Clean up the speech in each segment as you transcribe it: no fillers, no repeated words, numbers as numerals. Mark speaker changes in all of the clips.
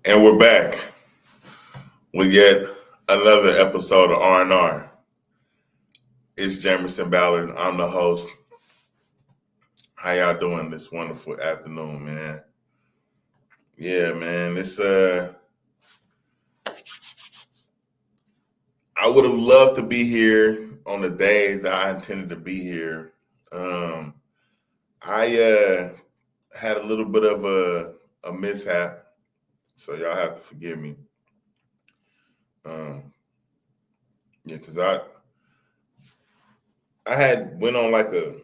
Speaker 1: And we're back with yet another episode of R&R. It's Jamerson, Ballard. I'm the host. How y'all doing this wonderful afternoon, man? Yeah, man. I would have loved to be here on the day that I intended to be here. I had a little bit of a mishap, so y'all have to forgive me. Yeah, because I had went on like a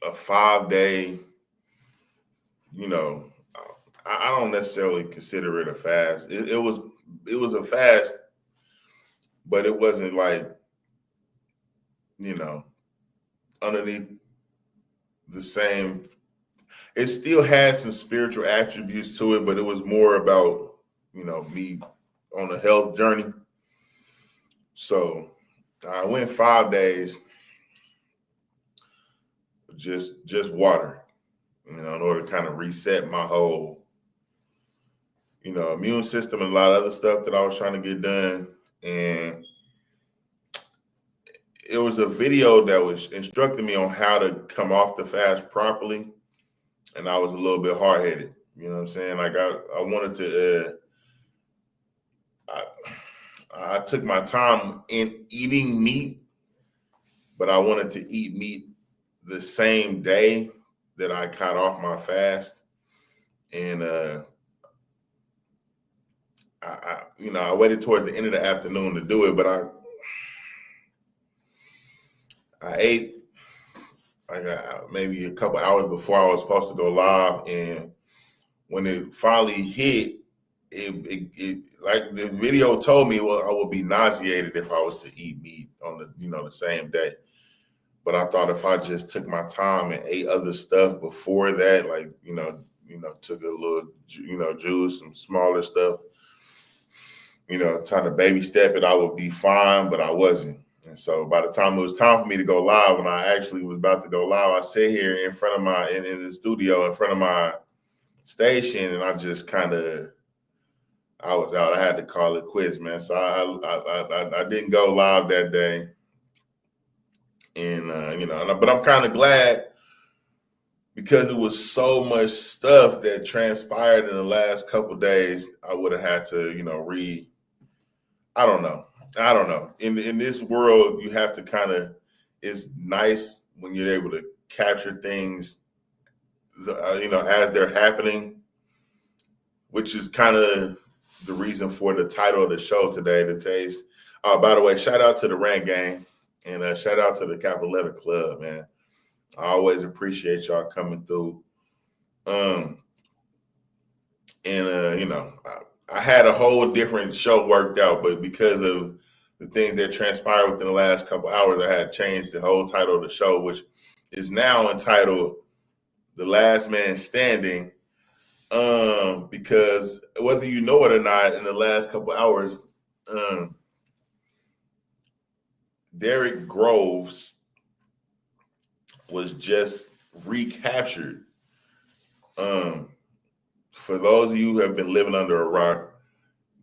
Speaker 1: 5-day, I don't necessarily consider it a fast. It was a fast, but it wasn't like, underneath the same. It still had some spiritual attributes to it, but it was more about, me on a health journey. So I went 5 days, just water, in order to kind of reset my whole, immune system and a lot of other stuff that I was trying to get done. And it was a video that was instructing me on how to come off the fast properly. And I was a little bit hard-headed. You know what I'm saying? Like I wanted to, I took my time in eating meat, but I wanted to eat meat the same day that I cut off my fast. And, I waited towards the end of the afternoon to do it, but I ate like maybe a couple hours before I was supposed to go live. And when it finally hit, it like the video told me, well, I would be nauseated if I was to eat meat on the same day. But I thought if I just took my time and ate other stuff before that, like, took a little, juice, some smaller stuff, trying to baby step it, I would be fine, but I wasn't. And so by the time it was time for me to go live, when I actually was about to go live, I sat here in front of in the studio, in front of my station, and I just I was out. I had to call it quits, man. So I didn't go live that day. And, but I'm kind of glad because it was so much stuff that transpired in the last couple of days. I would have had to, I don't know. In this world, you have to it's nice when you're able to capture things, as they're happening, which is kind of the reason for the title of the show today, The Taste. By the way, shout out to the Rant Gang and shout out to the Capital Letter Club, man. I always appreciate y'all coming through. I had a whole different show worked out, but because of the things that transpired within the last couple hours, I had changed the whole title of the show, which is now entitled The Last Man Standing. Because whether you know it or not, in the last couple hours, Derrick Groves was just recaptured. For those of you who have been living under a rock,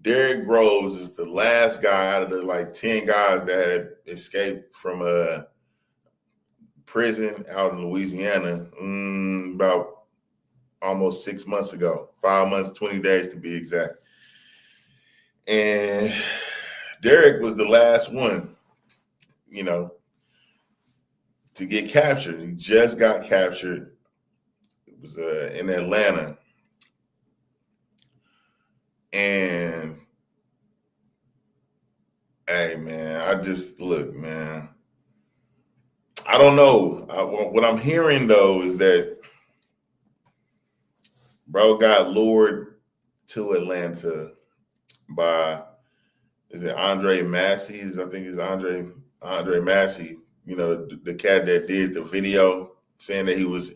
Speaker 1: Derrick Groves is the last guy out of the 10 guys that had escaped from a prison out in Louisiana about almost 6 months ago, 5 months, 20 days to be exact. And Derrick was the last one, to get captured. He just got captured. It was in Atlanta. And hey, man, look, man, I don't know. What I'm hearing, though, is that bro got lured to Atlanta by, is it Andre Massey? I think it's Andre Massey, the cat that did the video saying that he was,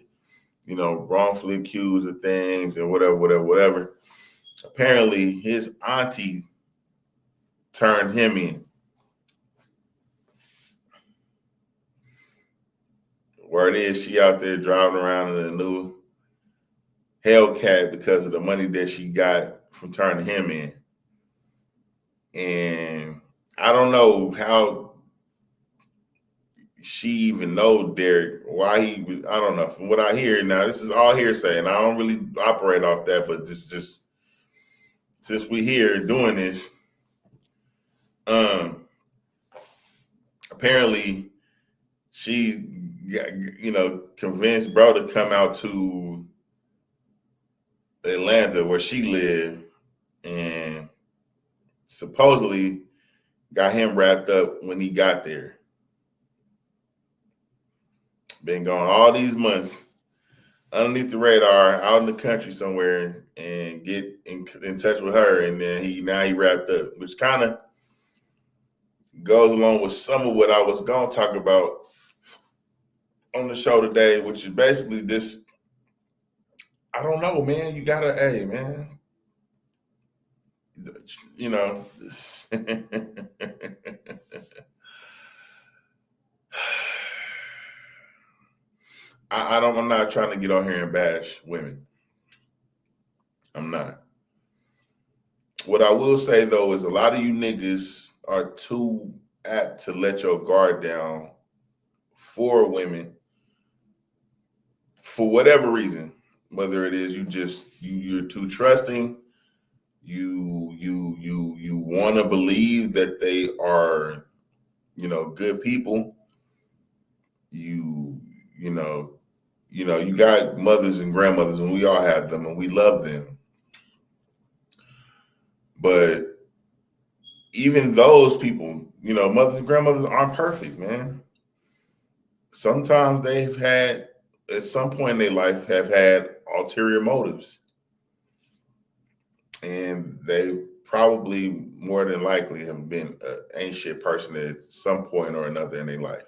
Speaker 1: wrongfully accused of things and whatever. Apparently, his auntie turned him in. Word is she out there driving around in a new Hellcat because of the money that she got from turning him in. And I don't know how she even know Derek, why he was, I don't know. From what I hear now, this is all hearsay, and I don't really operate off that, but this just since we here doing this, apparently she got, convinced bro to come out to Atlanta where she lived, and supposedly got him wrapped up when he got there. Been gone all these months underneath the radar, out in the country somewhere, and get in touch with her, and then he wrapped up, which kind of goes along with some of what I was gonna talk about on the show today, which is basically this. I don't know, man. You gotta, hey, man. I'm not trying to get on here and bash women. I'm not. What I will say though is a lot of you niggas are too apt to let your guard down for women for whatever reason. Whether it is you're too trusting, you want to believe that they are, good people. You got mothers and grandmothers, and we all have them, and we love them. But even those people, mothers and grandmothers aren't perfect, man. Sometimes they've had, at some point in their life, have had ulterior motives. And they probably more than likely have been an ain't shit person at some point or another in their life.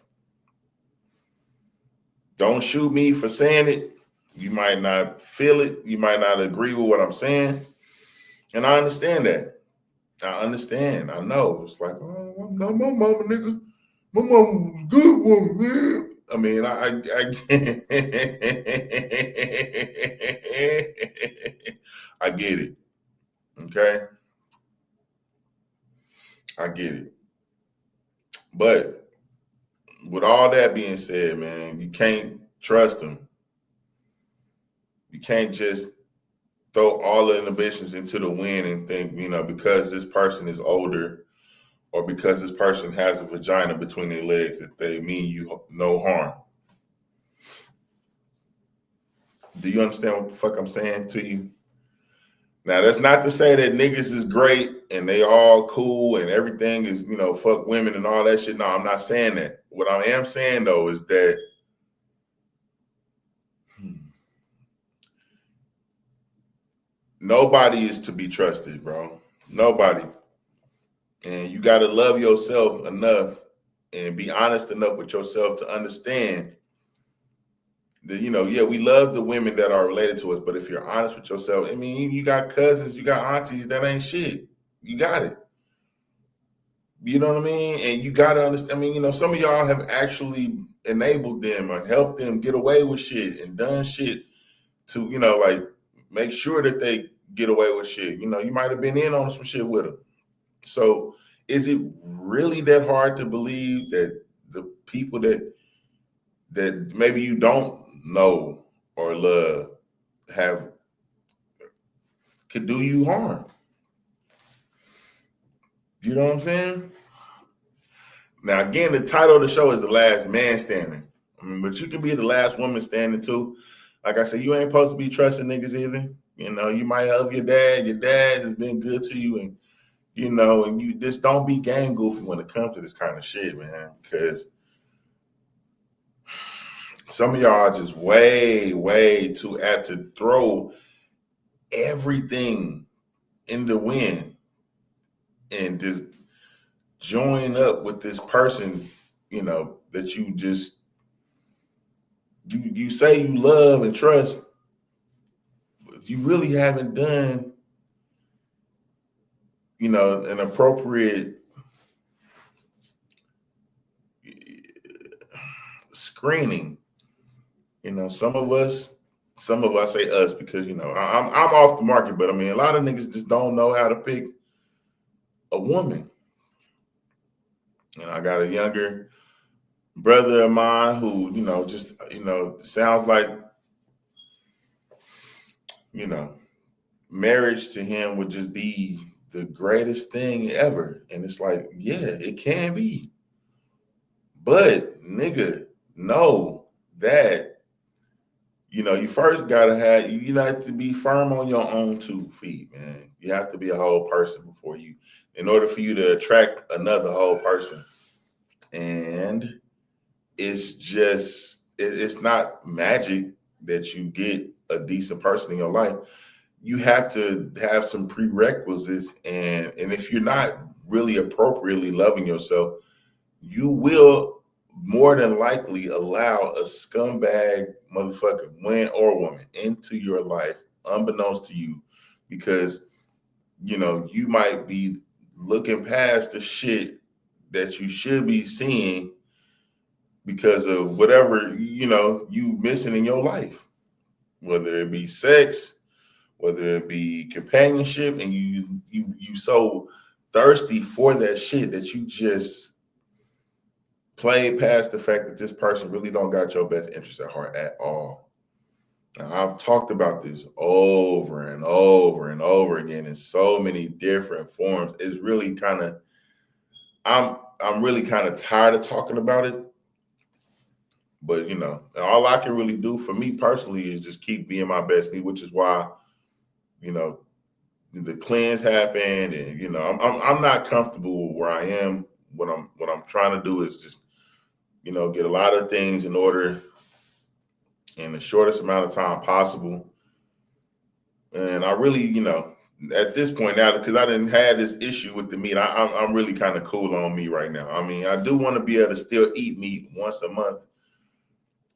Speaker 1: Don't shoot me for saying it. You might not feel it. You might not agree with what I'm saying. And I understand that. I understand. I know. It's like, oh, I'm not my mama, nigga. My mama was a good woman, man. I mean, I get it. Okay? I get it. But with all that being said, man, you can't trust them. You can't just throw all the inhibitions into the wind and think, because this person is older or because this person has a vagina between their legs, that they mean you no harm. Do you understand what the fuck I'm saying to you? Now, that's not to say that niggas is great and they all cool and everything is, fuck women and all that shit. No, I'm not saying that. What I am saying, though, is that nobody is to be trusted, bro. Nobody. And you got to love yourself enough and be honest enough with yourself to understand that, we love the women that are related to us. But if you're honest with yourself, I mean, you got cousins, you got aunties, that ain't shit. You got it. You know what I mean? And you got to understand, I mean, some of y'all have actually enabled them or helped them get away with shit and done shit to, like make sure that they get away with shit. You might have been in on some shit with them. So is it really that hard to believe that the people that maybe you don't know or love could do you harm? You know what I'm saying? Now, again, the title of the show is The Last Man Standing. I mean, but you can be the last woman standing too. Like I said, you ain't supposed to be trusting niggas either. You might love your dad. Your dad has been good to you, and and you just don't be game goofy when it comes to this kind of shit, man. Because some of y'all are just way, way too apt to throw everything in the wind and just join up with this person, that you just you say you love and trust, but you really haven't done, an appropriate screening. Some of us some of us say us because, I'm off the market, but I mean, a lot of niggas just don't know how to pick a woman. And I got a younger brother of mine who, just, sounds like, marriage to him would just be the greatest thing ever. And it's like, yeah, it can be. But nigga, know that, you first gotta have, you have to be firm on your own 2 feet, man. You have to be a whole person in order for you to attract another whole person. And it's just, it's not magic that you get a decent person in your life. You have to have some prerequisites. And if you're not really appropriately loving yourself, you will more than likely allow a scumbag motherfucker, man or woman, into your life, unbeknownst to you, because, you might be looking past the shit that you should be seeing because of whatever, you missing in your life, whether it be sex, whether it be companionship, and you so thirsty for that shit that you just play past the fact that this person really don't got your best interest at heart at all. Now, I've talked about this over and over and over again in so many different forms. It's really kind of, I'm really kind of tired of talking about it. But, all I can really do for me personally is just keep being my best me, which is why, the cleanse happened, and I'm not comfortable where I am. What I'm trying to do is just, get a lot of things in order in the shortest amount of time possible. And I really, at this point now, because I didn't have this issue with the meat, I'm really kind of cool on me right now. I mean, I do want to be able to still eat meat once a month,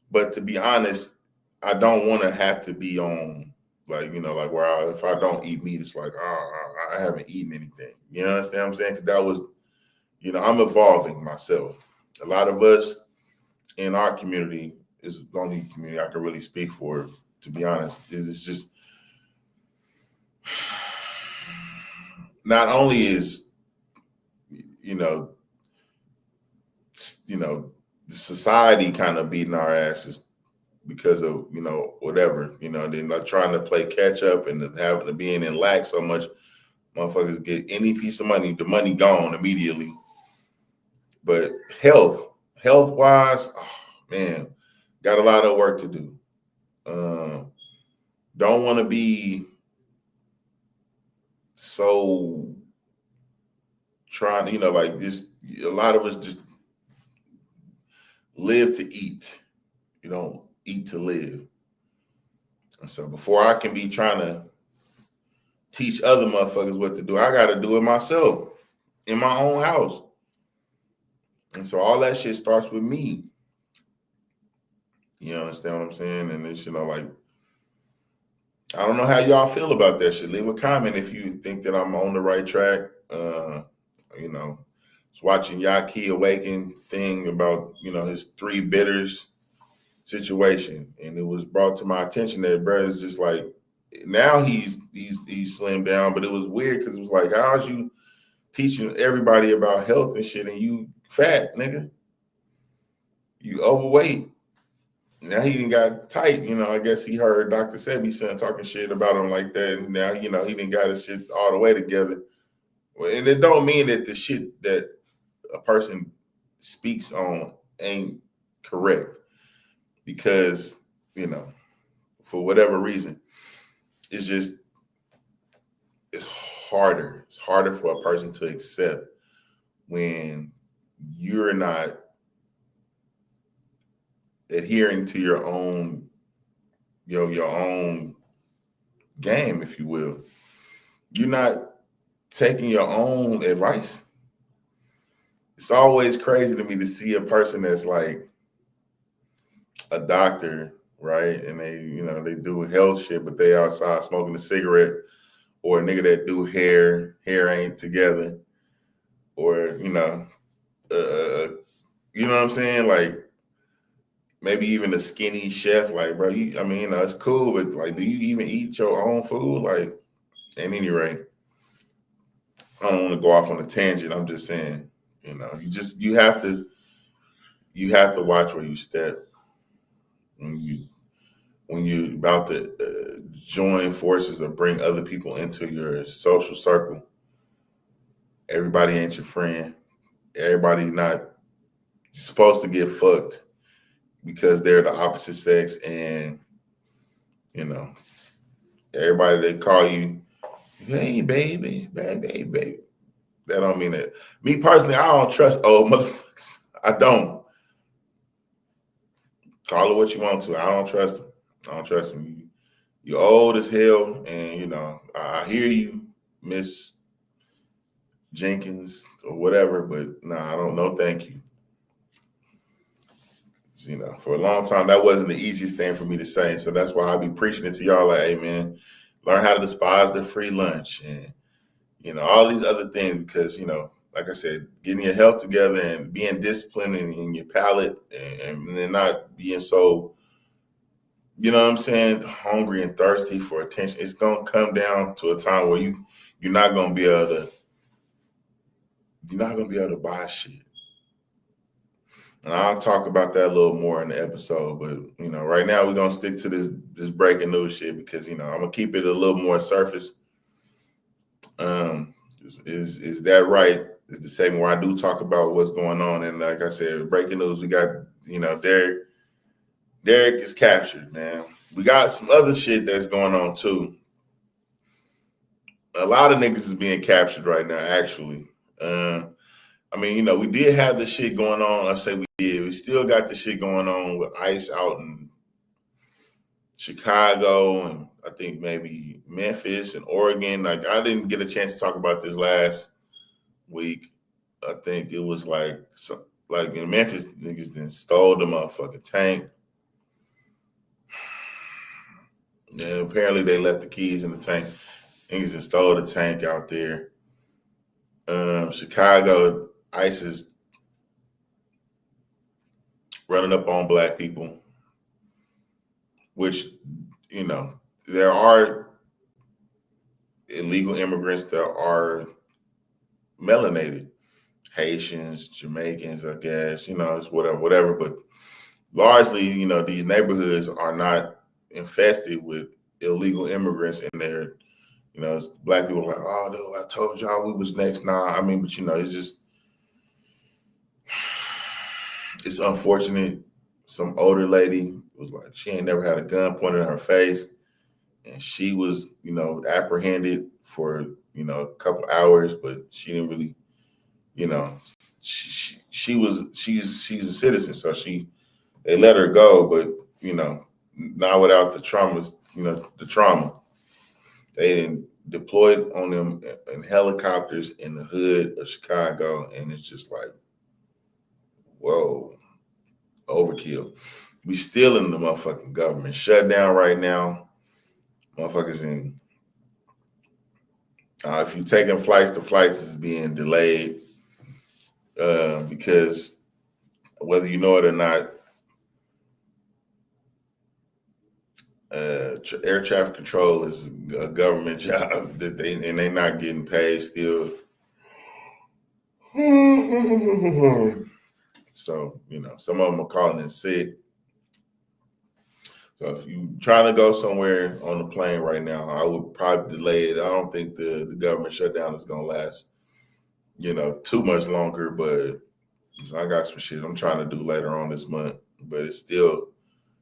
Speaker 1: but to be honest, I don't want to have to be on like where if I don't eat meat, it's like, I haven't eaten anything. You understand what I'm saying? Because that was, I'm evolving myself. A lot of us in our community, is the only community I can really speak for, to be honest, is it's just, not only is, society kind of beating our asses because of, whatever, then like trying to play catch up and having to being in lack so much, motherfuckers get any piece of money, the money gone immediately. But health wise, oh, man, got a lot of work to do. Don't want to be so trying, like this. A lot of us just live to eat. You don't eat to live. And so before I can be trying to teach other motherfuckers what to do, I got to do it myself in my own house. And so all that shit starts with me. You understand what I'm saying? And it's, like, I don't know how y'all feel about that shit. Leave a comment if you think that I'm on the right track. It's watching Yaki Awaken thing about, his 3 bitters situation. And it was brought to my attention that bro is just like, now he's slimmed down, but it was weird because it was like, how's you teaching everybody about health and shit and you fat, nigga? You overweight. Now he done got tight, I guess he heard Dr. Sebi's son talking shit about him like that. And now, he done got his shit all the way together. Well, and it don't mean that the shit that a person speaks on ain't correct. Because, for whatever reason, it's just, it's harder. It's harder for a person to accept when you're not adhering to your own, your own game, if you will. You're not taking your own advice. It's always crazy to me to see a person that's like a doctor, right? And they do health shit, but they outside smoking a cigarette, or a nigga that do hair ain't together, or, you know what I'm saying? Like, maybe even a skinny chef, like, bro, it's cool, but like, do you even eat your own food? Like, at any rate, I don't want to go off on a tangent. I'm just saying, you have to watch where you step when you about to join forces or bring other people into your social circle. Everybody ain't your friend. Everybody not supposed to get fucked because they're the opposite sex, and you know everybody they call you, hey baby, baby. That don't mean that. Me personally, I don't trust old motherfuckers. I don't. Call it what you want to. I don't trust them. I don't trust them. You're old as hell, and I hear you, Miss Jenkins or whatever, but nah, I don't know. Thank you. For a long time, that wasn't the easiest thing for me to say. So that's why I be preaching it to y'all like, hey, man, learn how to despise the free lunch and, all these other things because, like I said, getting your health together and being disciplined in your palate and then not being so, what I'm saying, hungry and thirsty for attention. It's going to come down to a time where you're not going to be able to buy shit. And I'll talk about that a little more in the episode. But, right now we're going to stick to this breaking news shit because, I'm going to keep it a little more surface. Is that right? Is the segment where I do talk about what's going on. And like I said, breaking news, we got, Derek is captured, man. We got some other shit that's going on too. A lot of niggas is being captured right now, actually. We did have the shit going on. I say we did. We still got the shit going on with ICE out in Chicago and I think maybe Memphis and Oregon. Like, I didn't get a chance to talk about this last week. I think it was like in Memphis, niggas then stole the motherfucking tank. And apparently they left the keys in the tank. Niggas just stole the tank out there. Chicago, ICE is running up on black people, which, there are illegal immigrants that are melanated. Haitians, Jamaicans, I guess, it's whatever. But largely, these neighborhoods are not infested with illegal immigrants in there. It's black people like, oh, no, I told y'all we was next. Nah, but it's just, it's unfortunate. Some older lady was like, she ain't never had a gun pointed in her face. And she was, apprehended for, a couple hours, but she didn't really, she's a citizen. So they let her go, but, not without the trauma. They didn't deployed on them in helicopters in the hood of Chicago. And it's just like, whoa, overkill. We still in the motherfucking government shutdown right now. Motherfuckers in, if you're taking flights, the flights is being delayed because whether you know it or not, air traffic control is a government job that they're not getting paid still. So, some of them are calling in sick. So if you're trying to go somewhere on the plane right now, I would probably delay it. I don't think the government shutdown is going to last, too much longer. But I got some shit I'm trying to do later on this month. But it's still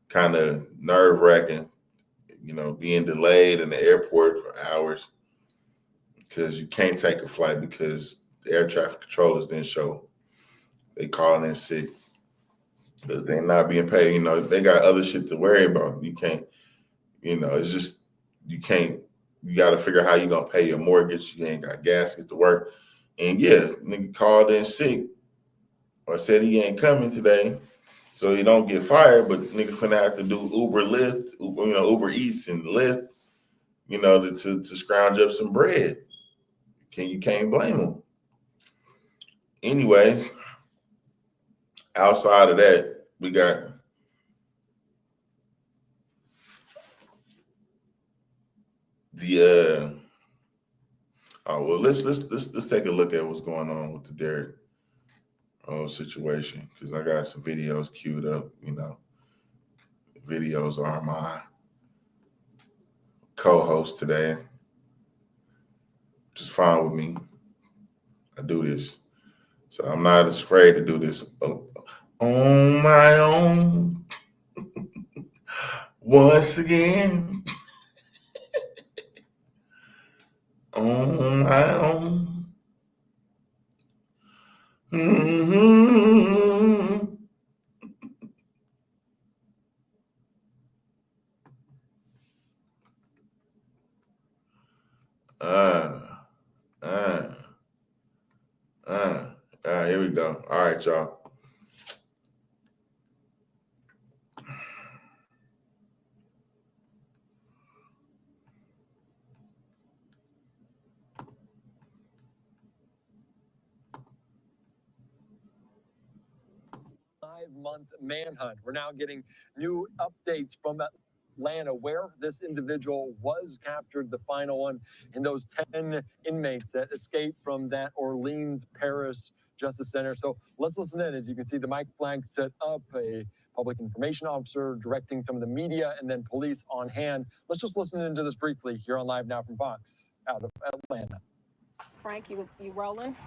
Speaker 1: kind of nerve-wracking, being delayed in the airport for hours because you can't take a flight because the air traffic controllers didn't show. They calling in sick. Because they're not being paid, they got other shit to worry about. You can't, it's just, you got to figure out how you're going to pay your mortgage. You ain't got gas to get to work. And yeah, nigga called in sick or said he ain't coming today. So he don't get fired, but nigga finna have to do Uber Eats and Lyft, to scrounge up some bread. You can't blame him. Anyway, outside of that, we got Let's take a look at what's going on with the Derek situation, because I got some videos queued up. You know, videos are my co-host today. Just fine with me. I do this, so I'm not afraid to do this on my own. Once again, on my own. Mm-hmm. Here we go. All right, y'all.
Speaker 2: Five-month manhunt. We're now getting new updates from Atlanta, where this individual was captured, the final one in those 10 inmates that escaped from that Orleans Parish Justice Center. So let's listen in. As you can see, the mic flag set up, a public information officer directing some of the media, and then police on hand. Let's just listen into this briefly here on Live Now from Fox out of Atlanta.
Speaker 3: Frank, you rolling?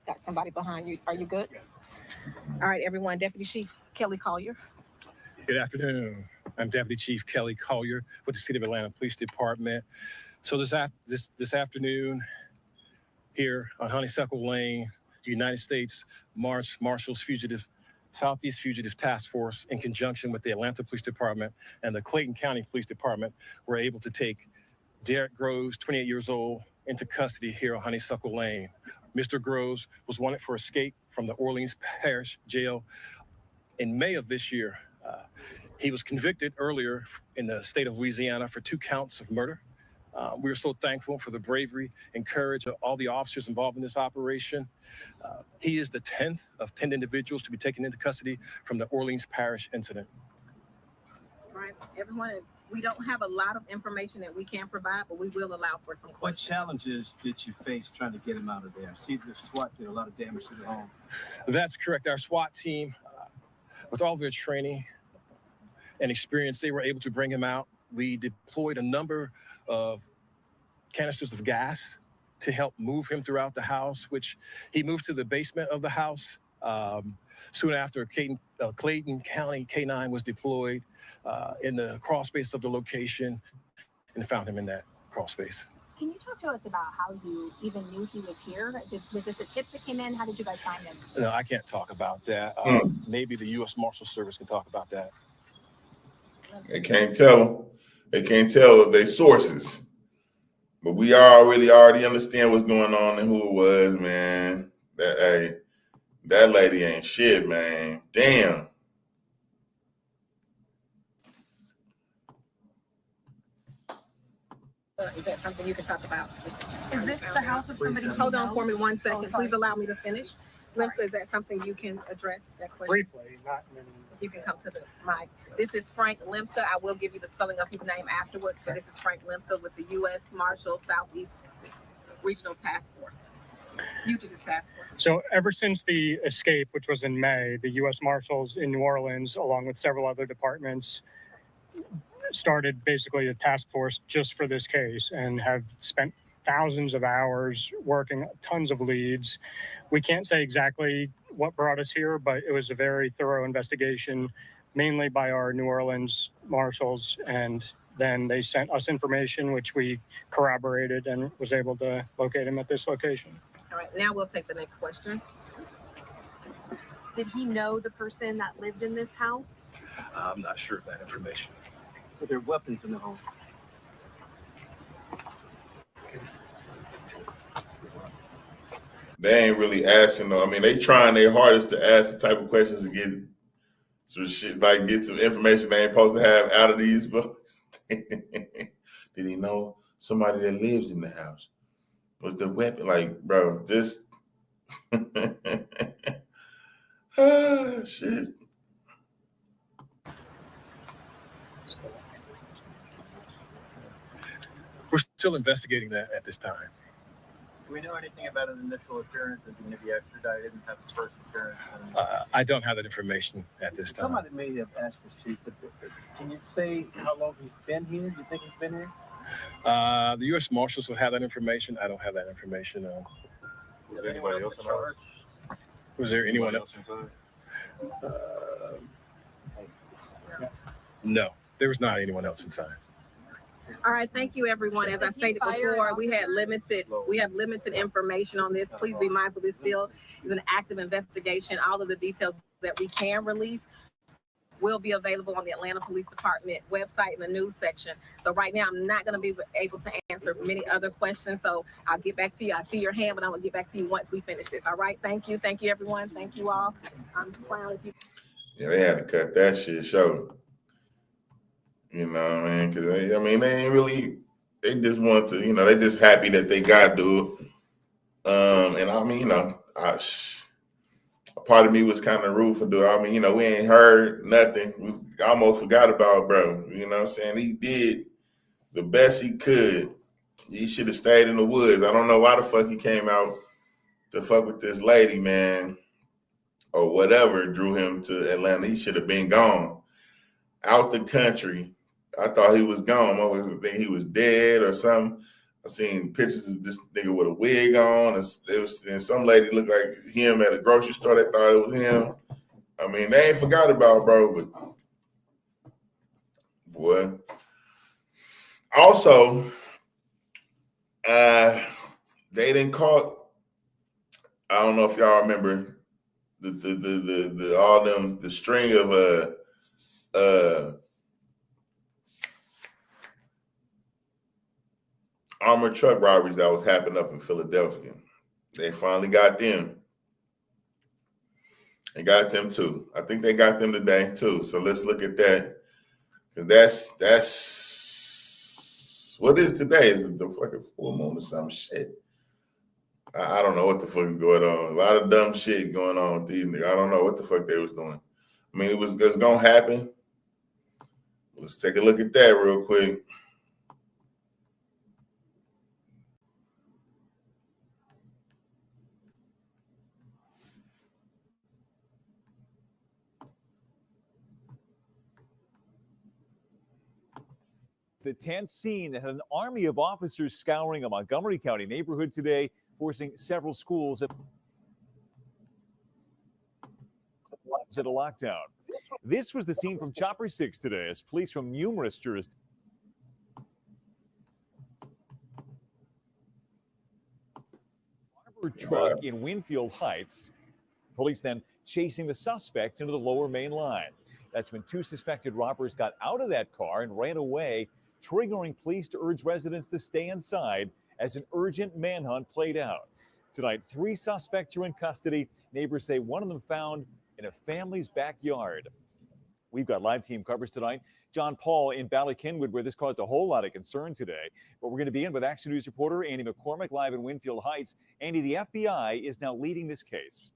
Speaker 3: Got somebody behind you. Are you good? All right, everyone. Deputy Chief Kelly Collier.
Speaker 4: Good afternoon. I'm Deputy Chief Kelly Collier with the City of Atlanta Police Department. So this afternoon here on Honeysuckle Lane, the United States Marshals Southeast Fugitive Task Force, in conjunction with the Atlanta Police Department and the Clayton County Police Department, were able to take Derek Groves, 28 years old, into custody here on Honeysuckle Lane. Mr. Groves was wanted for escape from the Orleans Parish Jail in May of this year. He was convicted earlier in the state of Louisiana for 2 counts of murder. We are so thankful for the bravery and courage of all the officers involved in this operation. He is the 10th of 10 individuals to be taken into custody from the Orleans Parish incident.
Speaker 3: All right, everyone, we don't have a lot of information that we can provide, but we will allow for some questions.
Speaker 5: What challenges did you face trying to get him out of there? I see the SWAT did a lot of damage to the home.
Speaker 4: That's correct. Our SWAT team, with all their training and experience, they were able to bring him out. We deployed a number of canisters of gas to help move him throughout the house, which he moved to the basement of the house. Soon after, Clayton County K-9 was deployed in the crawl space of the location and found him in that crawl space.
Speaker 6: Can you talk to us about how you even knew he was here? Was this a tip that came in? How did you guys find him?
Speaker 4: No, I can't talk about that. Maybe the U.S. Marshal Service can talk about that.
Speaker 1: They can't tell them. They can't tell their sources. But we already understand what's going on and who it was, man. That lady ain't shit, man. Damn.
Speaker 3: Is that something you can talk about?
Speaker 6: Is this the house of somebody?
Speaker 3: Hold on for me 1 second. Please allow me to finish. Limpka, is that something you can address? That question?
Speaker 7: Briefly, not many.
Speaker 3: You can come to the mic. This is Frank Limpka. I will give you the spelling of his name afterwards, but this is Frank Limpka with the U.S. Marshal Southeast Regional Task Force. Fugitive Task Force.
Speaker 7: So ever since the escape, which was in May, the U.S. Marshals in New Orleans, along with several other departments, started basically a task force just for this case and have spent thousands of hours working tons of leads. We can't say exactly what brought us here, but it was a very thorough investigation, mainly by our New Orleans marshals. And then they sent us information, which we corroborated and was able to locate him at this location.
Speaker 3: All right, now we'll take the next question.
Speaker 6: Did he know the person that lived in this house?
Speaker 4: I'm not sure of that information.
Speaker 5: Were there weapons in the home?
Speaker 1: They ain't really asking though. I mean, they trying their hardest to ask the type of questions to get some shit, like get some information they ain't supposed to have out of these books. Did he know somebody that lives in the house? Was the weapon like, bro? Just shit.
Speaker 4: Still investigating that at this time.
Speaker 5: Do we know anything about an initial appearance? Is he going to be extradited and have his first appearance?
Speaker 4: I don't have that information at this time.
Speaker 5: Somebody may have asked this, Chief, but can you say how long he's been here? Do you think he's been here?
Speaker 4: The U.S. Marshals will have that information. I don't have that information.
Speaker 5: Was anybody else in charge?
Speaker 4: Was there anyone else? No, there was not anyone else inside.
Speaker 3: All right, thank you, everyone. As I stated before, we have limited information on this. Please be mindful this still is an active investigation. All of the details that we can release will be available on the Atlanta Police Department website in the news section. So right now, I'm not going to be able to answer many other questions. So I'll get back to you. I see your hand, but I'm going to get back to you once we finish this. All right, thank you. Thank you, everyone. Thank you all. I'm playing with you.
Speaker 1: Yeah, they had to cut that shit short. You know what I mean? Because, they ain't really, they just want to, they just happy that they got to do it. And I mean, a part of me was kind of rude for doing it. We ain't heard nothing. We almost forgot about bro. You know what I'm saying? He did the best he could. He should have stayed in the woods. I don't know why the fuck he came out to fuck with this lady, man, or whatever drew him to Atlanta. He should have been gone out the country. I thought he was gone. I was thinking he was dead or something. I seen pictures of this nigga with a wig on, and some lady looked like him at a grocery store. They thought it was him. They ain't forgot about bro, but boy. Also, they didn't call. I don't know if y'all remember the string of armored truck robberies that was happening up in Philadelphia. They finally got them. They got them too. I think they got them today too. So let's look at that. Because that's what is today? Is it the fucking full moon or some shit? I don't know what the fuck is going on. A lot of dumb shit going on with these niggas. I don't know what the fuck they was doing. It was gonna happen. Let's take a look at that real quick.
Speaker 8: The tense scene that had an army of officers scouring a Montgomery County neighborhood today, forcing several schools at a lockdown. This was the scene from Chopper 6 today as police from numerous jurisdictions truck in Winfield Heights. Police then chasing the suspect into the lower main line. That's when two suspected robbers got out of that car and ran away, triggering police to urge residents to stay inside as an urgent manhunt played out. Tonight, 3 suspects are in custody. Neighbors say one of them found in a family's backyard. We've got live team coverage tonight. John Paul in Ballard-Kenwood, where this caused a whole lot of concern today. But we're going to begin with Action News reporter Andy McCormick live in Winfield Heights. Andy, the FBI is now leading this case.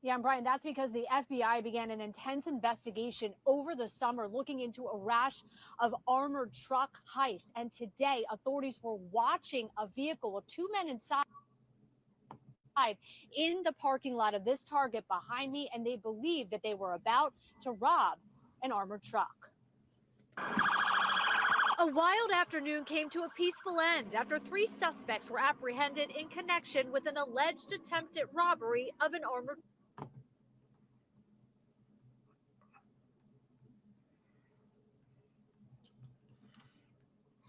Speaker 9: Yeah, and Brian, that's because the FBI began an intense investigation over the summer looking into a rash of armored truck heists. And today, authorities were watching a vehicle with 2 men inside in the parking lot of this Target behind me, and they believed that they were about to rob an armored truck. A wild afternoon came to a peaceful end after 3 suspects were apprehended in connection with an alleged attempted robbery of an armored truck.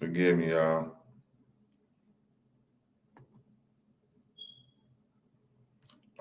Speaker 1: Forgive me, y'all.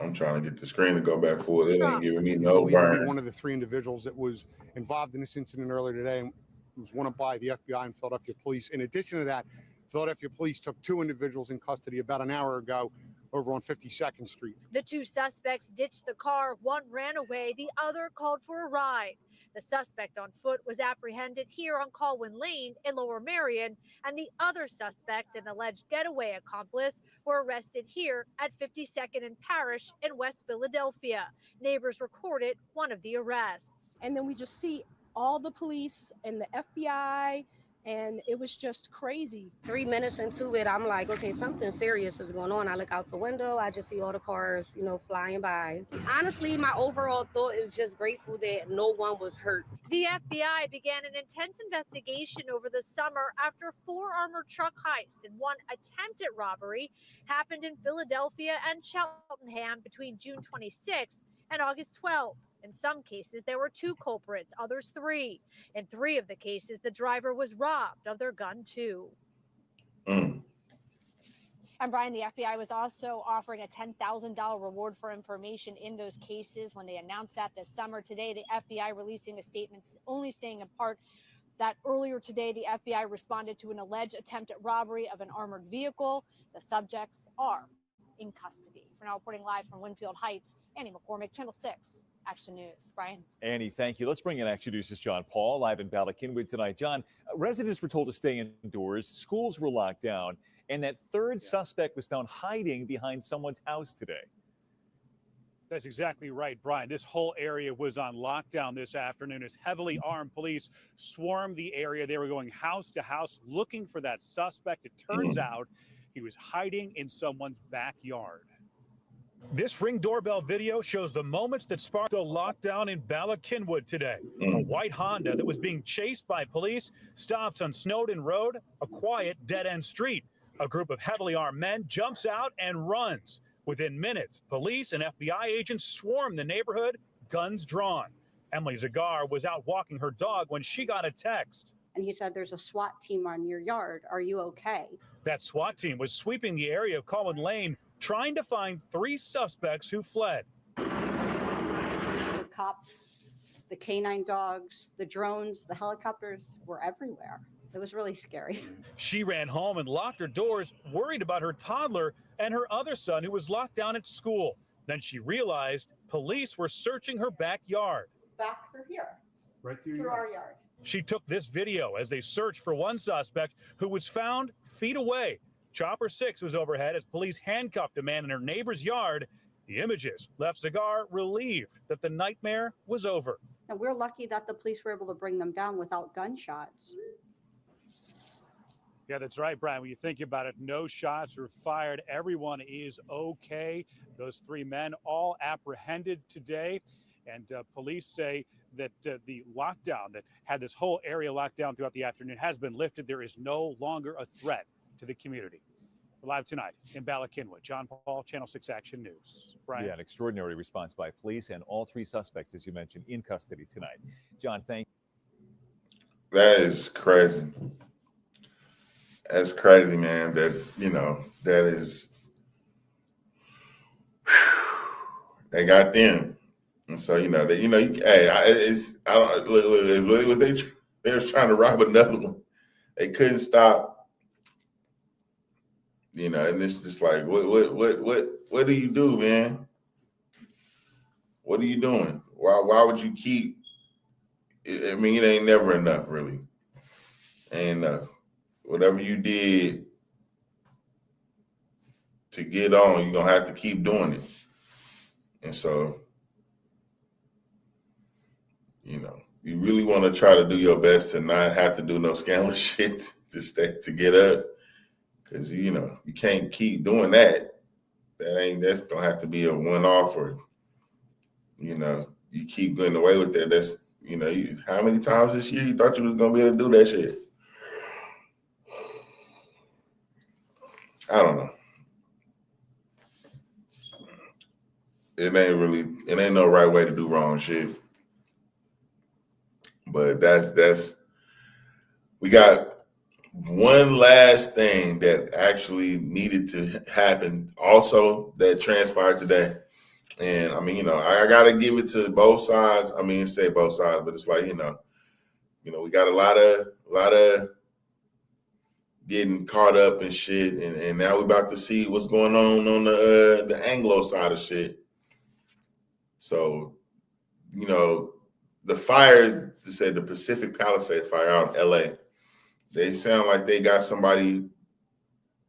Speaker 1: I'm trying to get the screen to go back forward. It ain't giving me no burn.
Speaker 10: One of the 3 individuals that was involved in this incident earlier today was wanted by the FBI and Philadelphia police. In addition to that, Philadelphia police took 2 individuals in custody about an hour ago over on 52nd Street.
Speaker 9: The 2 suspects ditched the car. One ran away. The other called for a ride. The suspect on foot was apprehended here on Colwyn Lane in Lower Merion, and the other suspect, an alleged getaway accomplice, were arrested here at 52nd and Parish in West Philadelphia. Neighbors recorded one of the arrests.
Speaker 11: And then we just see all the police and the FBI And it was just crazy.
Speaker 12: 3 minutes into it, I'm like, okay, something serious is going on. I look out the window, I just see all the cars, flying by. Honestly, my overall thought is just grateful that no one was hurt.
Speaker 9: The FBI began an intense investigation over the summer after 4 armored truck heists and 1 attempted robbery happened in Philadelphia and Cheltenham between June 26th and August 12th. In some cases, there were 2 culprits, others 3. In 3 of the cases, the driver was robbed of their gun, too.
Speaker 1: Mm.
Speaker 6: And Brian, the FBI was also offering a $10,000 reward for information in those cases when they announced that this summer. Today, the FBI releasing a statement only saying in part that earlier today, the FBI responded to an alleged attempted robbery of an armored vehicle. The subjects are in custody. For now, reporting live from Winfield Heights, Annie McCormick, Channel 6. Action News. Brian.
Speaker 8: Annie, thank you. Let's bring in Action News' John Paul, live in Ballard tonight. John, residents were told to stay indoors, schools were locked down, and that third suspect was found hiding behind someone's house today.
Speaker 13: That's exactly right, Brian. This whole area was on lockdown this afternoon as heavily armed police swarmed the area. They were going house to house looking for that suspect. It turns out he was hiding in someone's backyard. This Ring doorbell video shows the moments that sparked a lockdown in Ballard today. A white Honda that was being chased by police stops on Snowden Road, a quiet dead-end street. A group of heavily armed men jumps out and runs. Within minutes, police and FBI agents swarm the neighborhood, guns drawn. Emily Zagar was out walking her dog when she got a text.
Speaker 14: And he said, "There's a SWAT team on your yard. Are you okay?"
Speaker 13: That SWAT team was sweeping the area of Colwyn Lane, trying to find 3 suspects who fled.
Speaker 14: The cops, the canine dogs, the drones, the helicopters were everywhere. It was really scary.
Speaker 13: She ran home and locked her doors, worried about her toddler and her other son who was locked down at school. Then she realized police were searching her backyard.
Speaker 14: Back through here,
Speaker 13: Right
Speaker 14: through our yard.
Speaker 13: She took this video as they searched for one suspect who was found feet away. Chopper 6 was overhead as police handcuffed a man in her neighbor's yard. The images left Zagar relieved that the nightmare was over.
Speaker 14: And we're lucky that the police were able to bring them down without gunshots.
Speaker 13: Yeah, that's right, Brian. When you think about it, no shots were fired. Everyone is okay. Those 3 men all apprehended today. And police say that the lockdown that had this whole area locked down throughout the afternoon has been lifted. There is no longer a threat to the community. We're live tonight in Ballard. John Paul, Channel 6 Action News. Brian.
Speaker 8: Yeah, an extraordinary response by police, and all 3 suspects, as you mentioned, in custody tonight. John, thank you.
Speaker 1: That is crazy. That's crazy, man. That is, they got them. And so, I don't look, they was trying to rob another one. They couldn't stop. And it's just like, what do you do, man? What are you doing? Why would you keep? I mean, it ain't never enough, really. Ain't enough. Whatever you did to get on, you're gonna have to keep doing it. And so, you really want to try to do your best to not have to do no scandalous shit to get up. Because, you can't keep doing that. That's going to have to be a one-off, or, you keep going away with that. That's, how many times this year you thought you was going to be able to do that shit? I don't know. It ain't no right way to do wrong shit. But we got one last thing that actually needed to happen also that transpired today. And I mean, I got to give it to both sides. I mean, say both sides, but it's like, we got a lot of getting caught up in shit. And now we're about to see what's going on the Anglo side of shit. So, the fire, they said the Pacific Palisades fire out in LA, they sound like they got somebody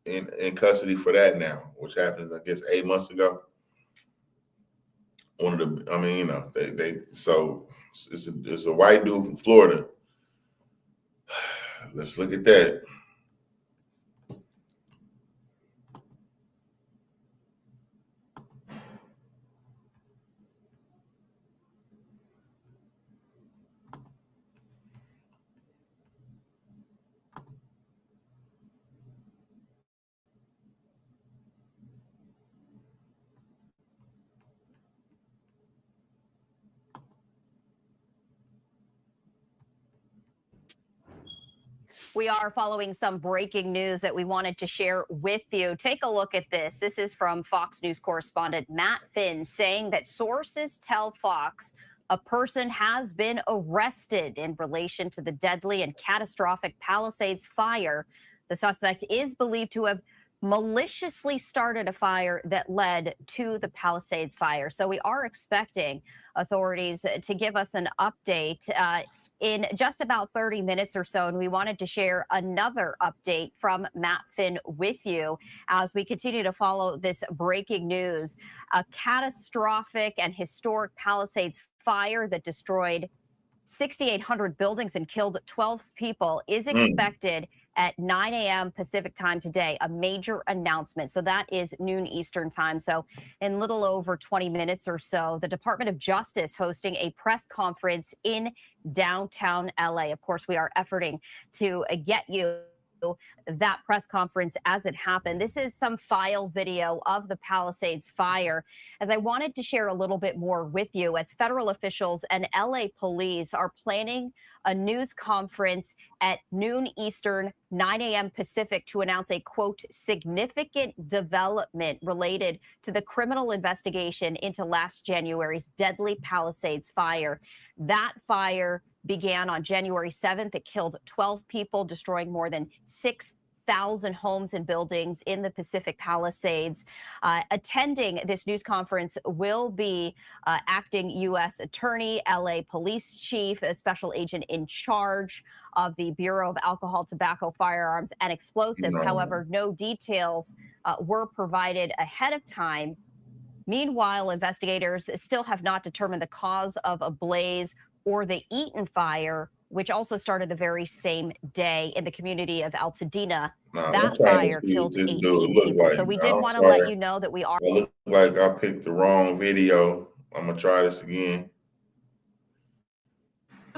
Speaker 1: in custody for that now, which happened, I guess, 8 months ago. So it's a white dude from Florida. Let's look at that.
Speaker 15: We are following some breaking news that we wanted to share with you. Take a look at this. This is from Fox News correspondent Matt Finn saying that sources tell Fox a person has been arrested in relation to the deadly and catastrophic Palisades fire. The suspect is believed to have maliciously started a fire that led to the Palisades fire. So we are expecting authorities to give us an update in just about 30 minutes or so. And we wanted to share another update from Matt Finn with you as we continue to follow this breaking news. A catastrophic and historic Palisades fire that destroyed 6,800 buildings and killed 12 people is expected at 9 a.m. Pacific time today, a major announcement. So that is noon Eastern time. So in little over 20 minutes or so, the Department of Justice hosting a press conference in downtown LA. Of course, we are efforting to get you that press conference as it happened. This is some file video of the Palisades fire, as I wanted to share a little bit more with you as federal officials and LA police are planning a news conference at noon Eastern, 9 a.m. Pacific to announce a, quote, significant development related to the criminal investigation into last January's deadly Palisades fire. That fire began on January 7th. It killed 12 people, destroying more than 6,000 homes and buildings in the Pacific Palisades. Attending this news conference will be acting U.S. Attorney, LA Police Chief, a special agent in charge of the Bureau of Alcohol, Tobacco, Firearms, and Explosives. However, no details were provided ahead of time. Meanwhile, investigators still have not determined the cause of a blaze or the Eaton fire, which also started the very same day in the community of Altadena. That fire killed 18 people.
Speaker 1: Like.
Speaker 15: So we did want to let you know that we are.
Speaker 1: It looked like I picked the wrong video. I'm going to try this again.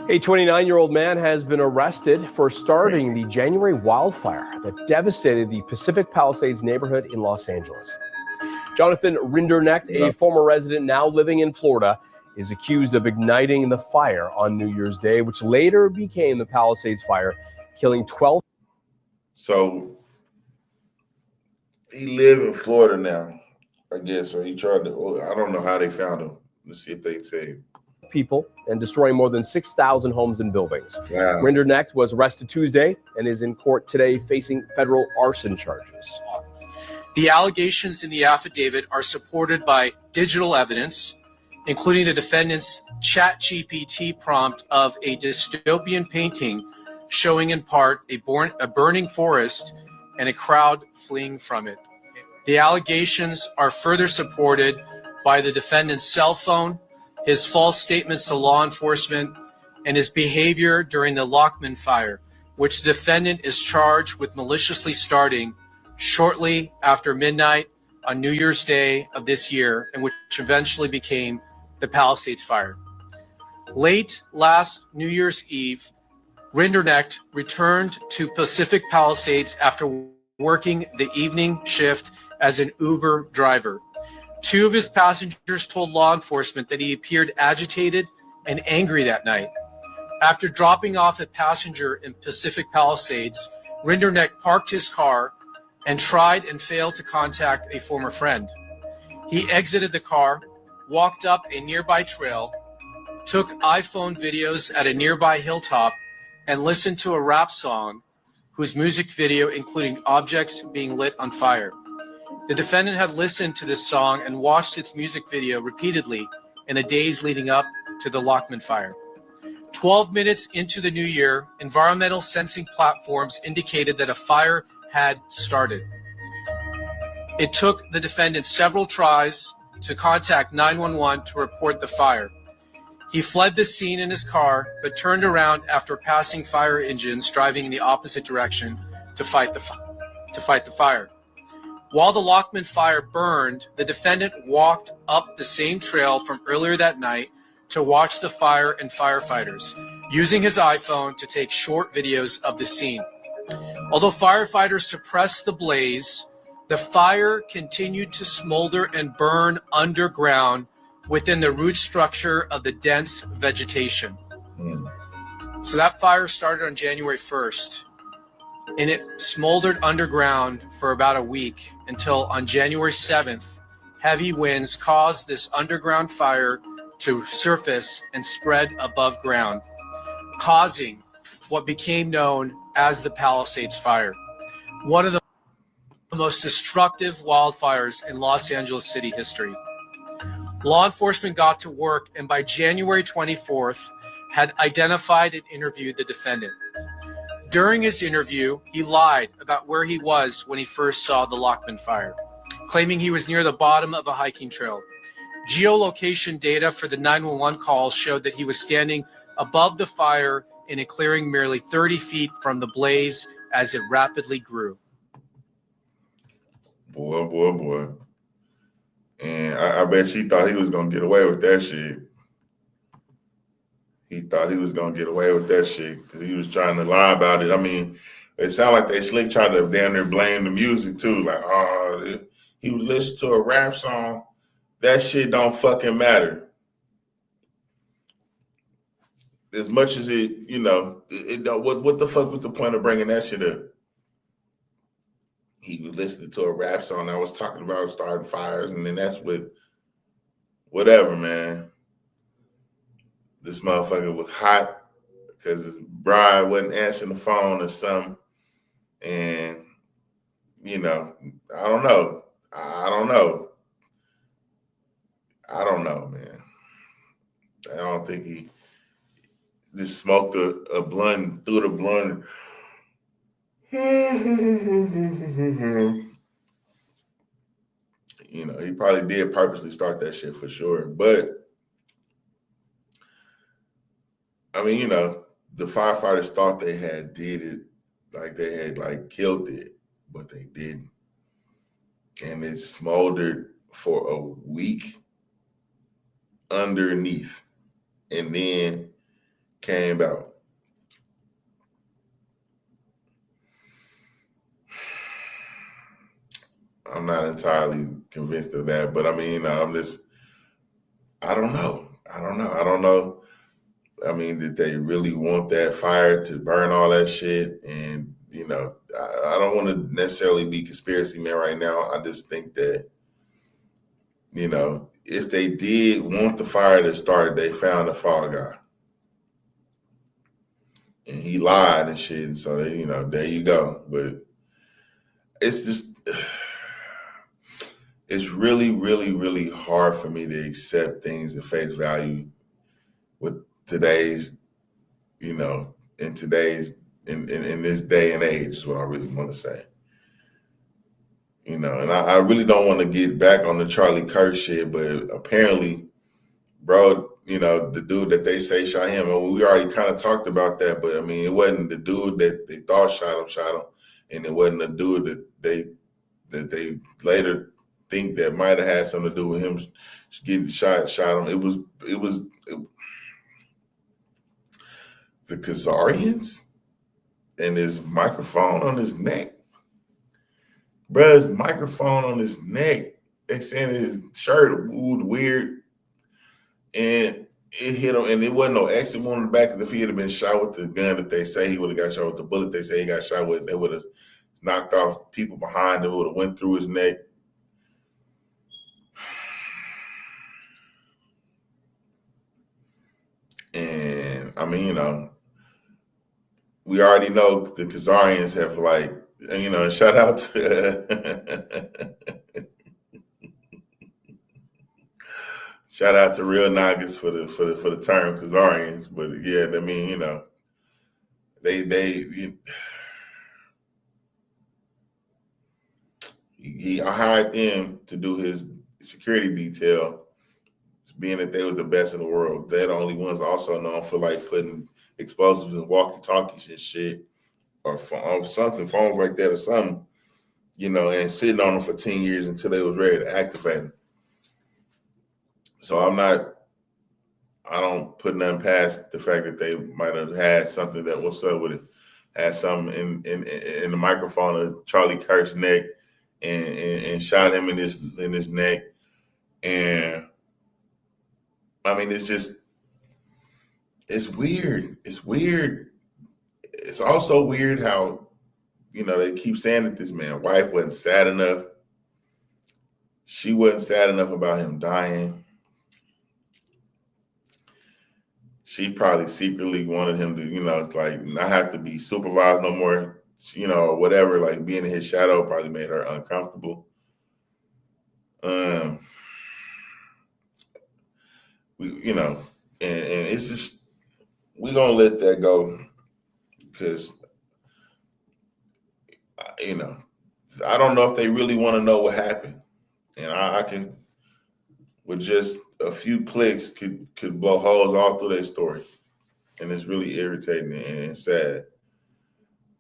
Speaker 16: A 29-year-old man has been arrested for starting the January wildfire that devastated the Pacific Palisades neighborhood in Los Angeles. Jonathan Rinderknecht, a former resident now living in Florida, is accused of igniting the fire on New Year's Day, which later became the Palisades fire, killing 12.
Speaker 1: So he live in Florida now, I guess, or he tried to, I don't know how they found him. Let's see if they say
Speaker 16: people and destroying more than 6,000 homes and buildings.
Speaker 1: Wow.
Speaker 16: Rinderknecht was arrested Tuesday and is in court today facing federal arson charges.
Speaker 17: The allegations in the affidavit are supported by digital evidence, including the defendant's ChatGPT prompt of a dystopian painting showing in part a burning forest and a crowd fleeing from it. The allegations are further supported by the defendant's cell phone, his false statements to law enforcement, and his behavior during the Lockman fire, which the defendant is charged with maliciously starting shortly after midnight on New Year's Day of this year, and which eventually became the Palisades fire. Late last New Year's Eve, Rinderknecht returned to Pacific Palisades after working the evening shift as an Uber driver. Two of his passengers told law enforcement that he appeared agitated and angry that night. After dropping off a passenger in Pacific Palisades, Rinderknecht parked his car and tried and failed to contact a former friend. He exited the car, walked up a nearby trail, took iPhone videos at a nearby hilltop, and listened to a rap song whose music video including objects being lit on fire. The defendant had listened to this song and watched its music video repeatedly in the days leading up to the Lockman fire. 12 minutes into the new year, environmental sensing platforms indicated that a fire had started. It took the defendant several tries to contact 911 to report the fire. He fled the scene in his car, but turned around after passing fire engines driving in the opposite direction to fight the fire. While the Lockman fire burned, the defendant walked up the same trail from earlier that night to watch the fire and firefighters, using his iPhone to take short videos of the scene. Although firefighters suppressed the blaze, the fire continued to smolder and burn underground within the root structure of the dense vegetation. So that fire started on January 1st, and it smoldered underground for about a week until on January 7th, heavy winds caused this underground fire to surface and spread above ground, causing what became known as the Palisades Fire, one of the most destructive wildfires in Los Angeles City history. Law enforcement got to work, and by January 24th, had identified and interviewed the defendant. During his interview, he lied about where he was when he first saw the Lockman fire, claiming he was near the bottom of a hiking trail. Geolocation data for the 911 call showed that he was standing above the fire in a clearing merely 30 feet from the blaze as it rapidly grew.
Speaker 1: Boy. And I bet she thought he was going to get away with that shit. He thought he was going to get away with that shit because he was trying to lie about it. I mean, it sounded like they slick tried to damn near blame the music too. Like, oh, he was listening to a rap song. That shit don't fucking matter. As much as it, you know, it don't, what the fuck was the point of bringing that shit up? He was listening to a rap song that was talking about starting fires, and then that's whatever, man. This motherfucker was hot because his bride wasn't answering the phone or something. And, you know, I don't know, man. I don't think he just smoked a blunt, threw the blunt. You know, he probably did purposely start that shit for sure. But, I mean, you know, the firefighters thought they had did it, like they had like killed it, but they didn't. And it smoldered for a week underneath and then came out. I'm not entirely convinced of that, but I mean, I don't know. I mean, did they really want that fire to burn all that shit? And, you know, I don't want to necessarily be conspiracy man right now. I just think that, you know, if they did want the fire to start, they found a fall guy. And he lied and shit. And so, you know, there you go. But it's just, it's really, really, really hard for me to accept things at face value with today's, you know, in this day and age is what I really want to say. You know, and I really don't want to get back on the Charlie Kirk shit, but apparently, bro, you know, the dude that they say shot him, and we already kind of talked about that, but I mean, it wasn't the dude that they thought shot him, and it wasn't the dude that they later think that might have had something to do with him getting shot him. It was the Khazarians and his microphone on his neck. Bruh's microphone on his neck. They saying his shirt moved weird, and it hit him, and it wasn't no exit wound in the back, because if he had been shot with the gun that they say he would have got shot with, the bullet they say he got shot with, they would have knocked off people behind him, would have went through his neck. And I mean, you know, we already know the Khazarians have, like, you know, shout out to shout out to Real Nagas for the term Khazarians. But yeah, I mean, you know, he hired them to do his security detail being that they was the best in the world. They're the only ones also known for like putting explosives in walkie-talkies and shit, or something, phones like that or something, you know, and sitting on them for 10 years until they was ready to activate them. So I don't put nothing past the fact that they might have had something that, what's up with it, had something in the microphone of Charlie Kirk's neck and shot him in his neck. And I mean, it's weird. It's weird. It's also weird how, you know, they keep saying that this man's wife wasn't sad enough. She wasn't sad enough about him dying. She probably secretly wanted him to, you know, like not have to be supervised no more, you know, or whatever. Like being in his shadow probably made her uncomfortable. You know, and it's just, we gonna let that go because, you know, I don't know if they really want to know what happened, and I can, with just a few clicks, could blow holes all through their story, and it's really irritating and sad.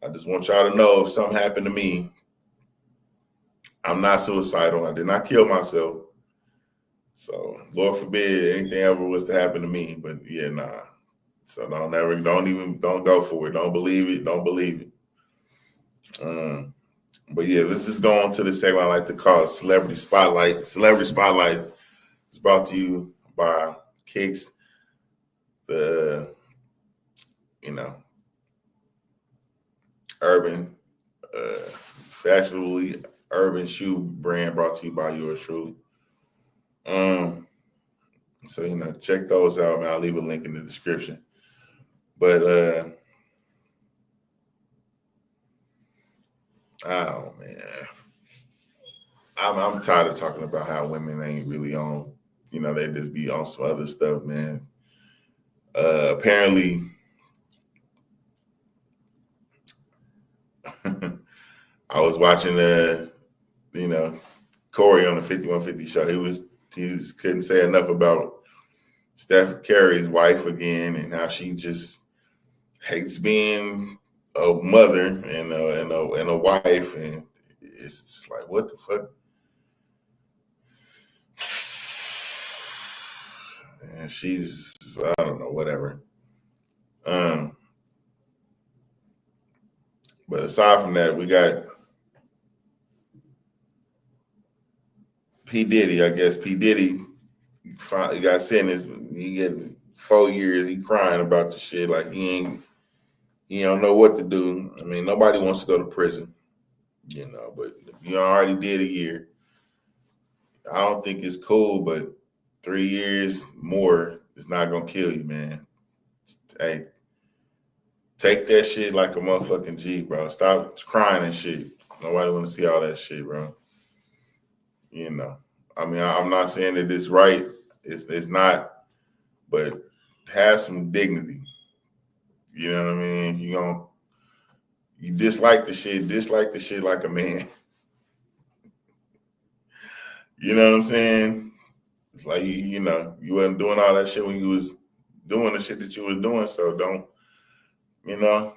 Speaker 1: I just want y'all to know if something happened to me, I'm not suicidal. I did not kill myself. So Lord forbid anything ever was to happen to me, but yeah, nah. So don't go for it. Don't believe it. Don't believe it. But yeah, let's just go on to the segment I like to call Celebrity Spotlight. Celebrity Spotlight is brought to you by Kicks, the, you know, urban, fashionably urban shoe brand, brought to you by yours truly. So, you know, check those out, man. I'll leave a link in the description. But oh man, I'm tired of talking about how women ain't really on, you know, they just be on some other stuff, man. Apparently, I was watching you know, Corey on the 5150 show. He just couldn't say enough about Steph Curry's wife again and how she just hates being a mother and a wife, and it's just like, what the fuck? And she's, I don't know, whatever. But aside from that, we got P. Diddy. I guess P. Diddy finally got sentenced. He get 4 years. He crying about the shit like he don't know what to do. I mean, nobody wants to go to prison, you know, but you already did a year. I don't think it's cool, but 3 years more is not gonna kill you, man. Hey, take that shit like a motherfucking G, bro. Stop crying and shit. Nobody want to see all that shit, bro. You know, I mean, I'm not saying that it's right. It's not, but have some dignity. You know what I mean? You dislike the shit like a man. You know what I'm saying? It's like, you know, you wasn't doing all that shit when you was doing the shit that you was doing. So don't, you know,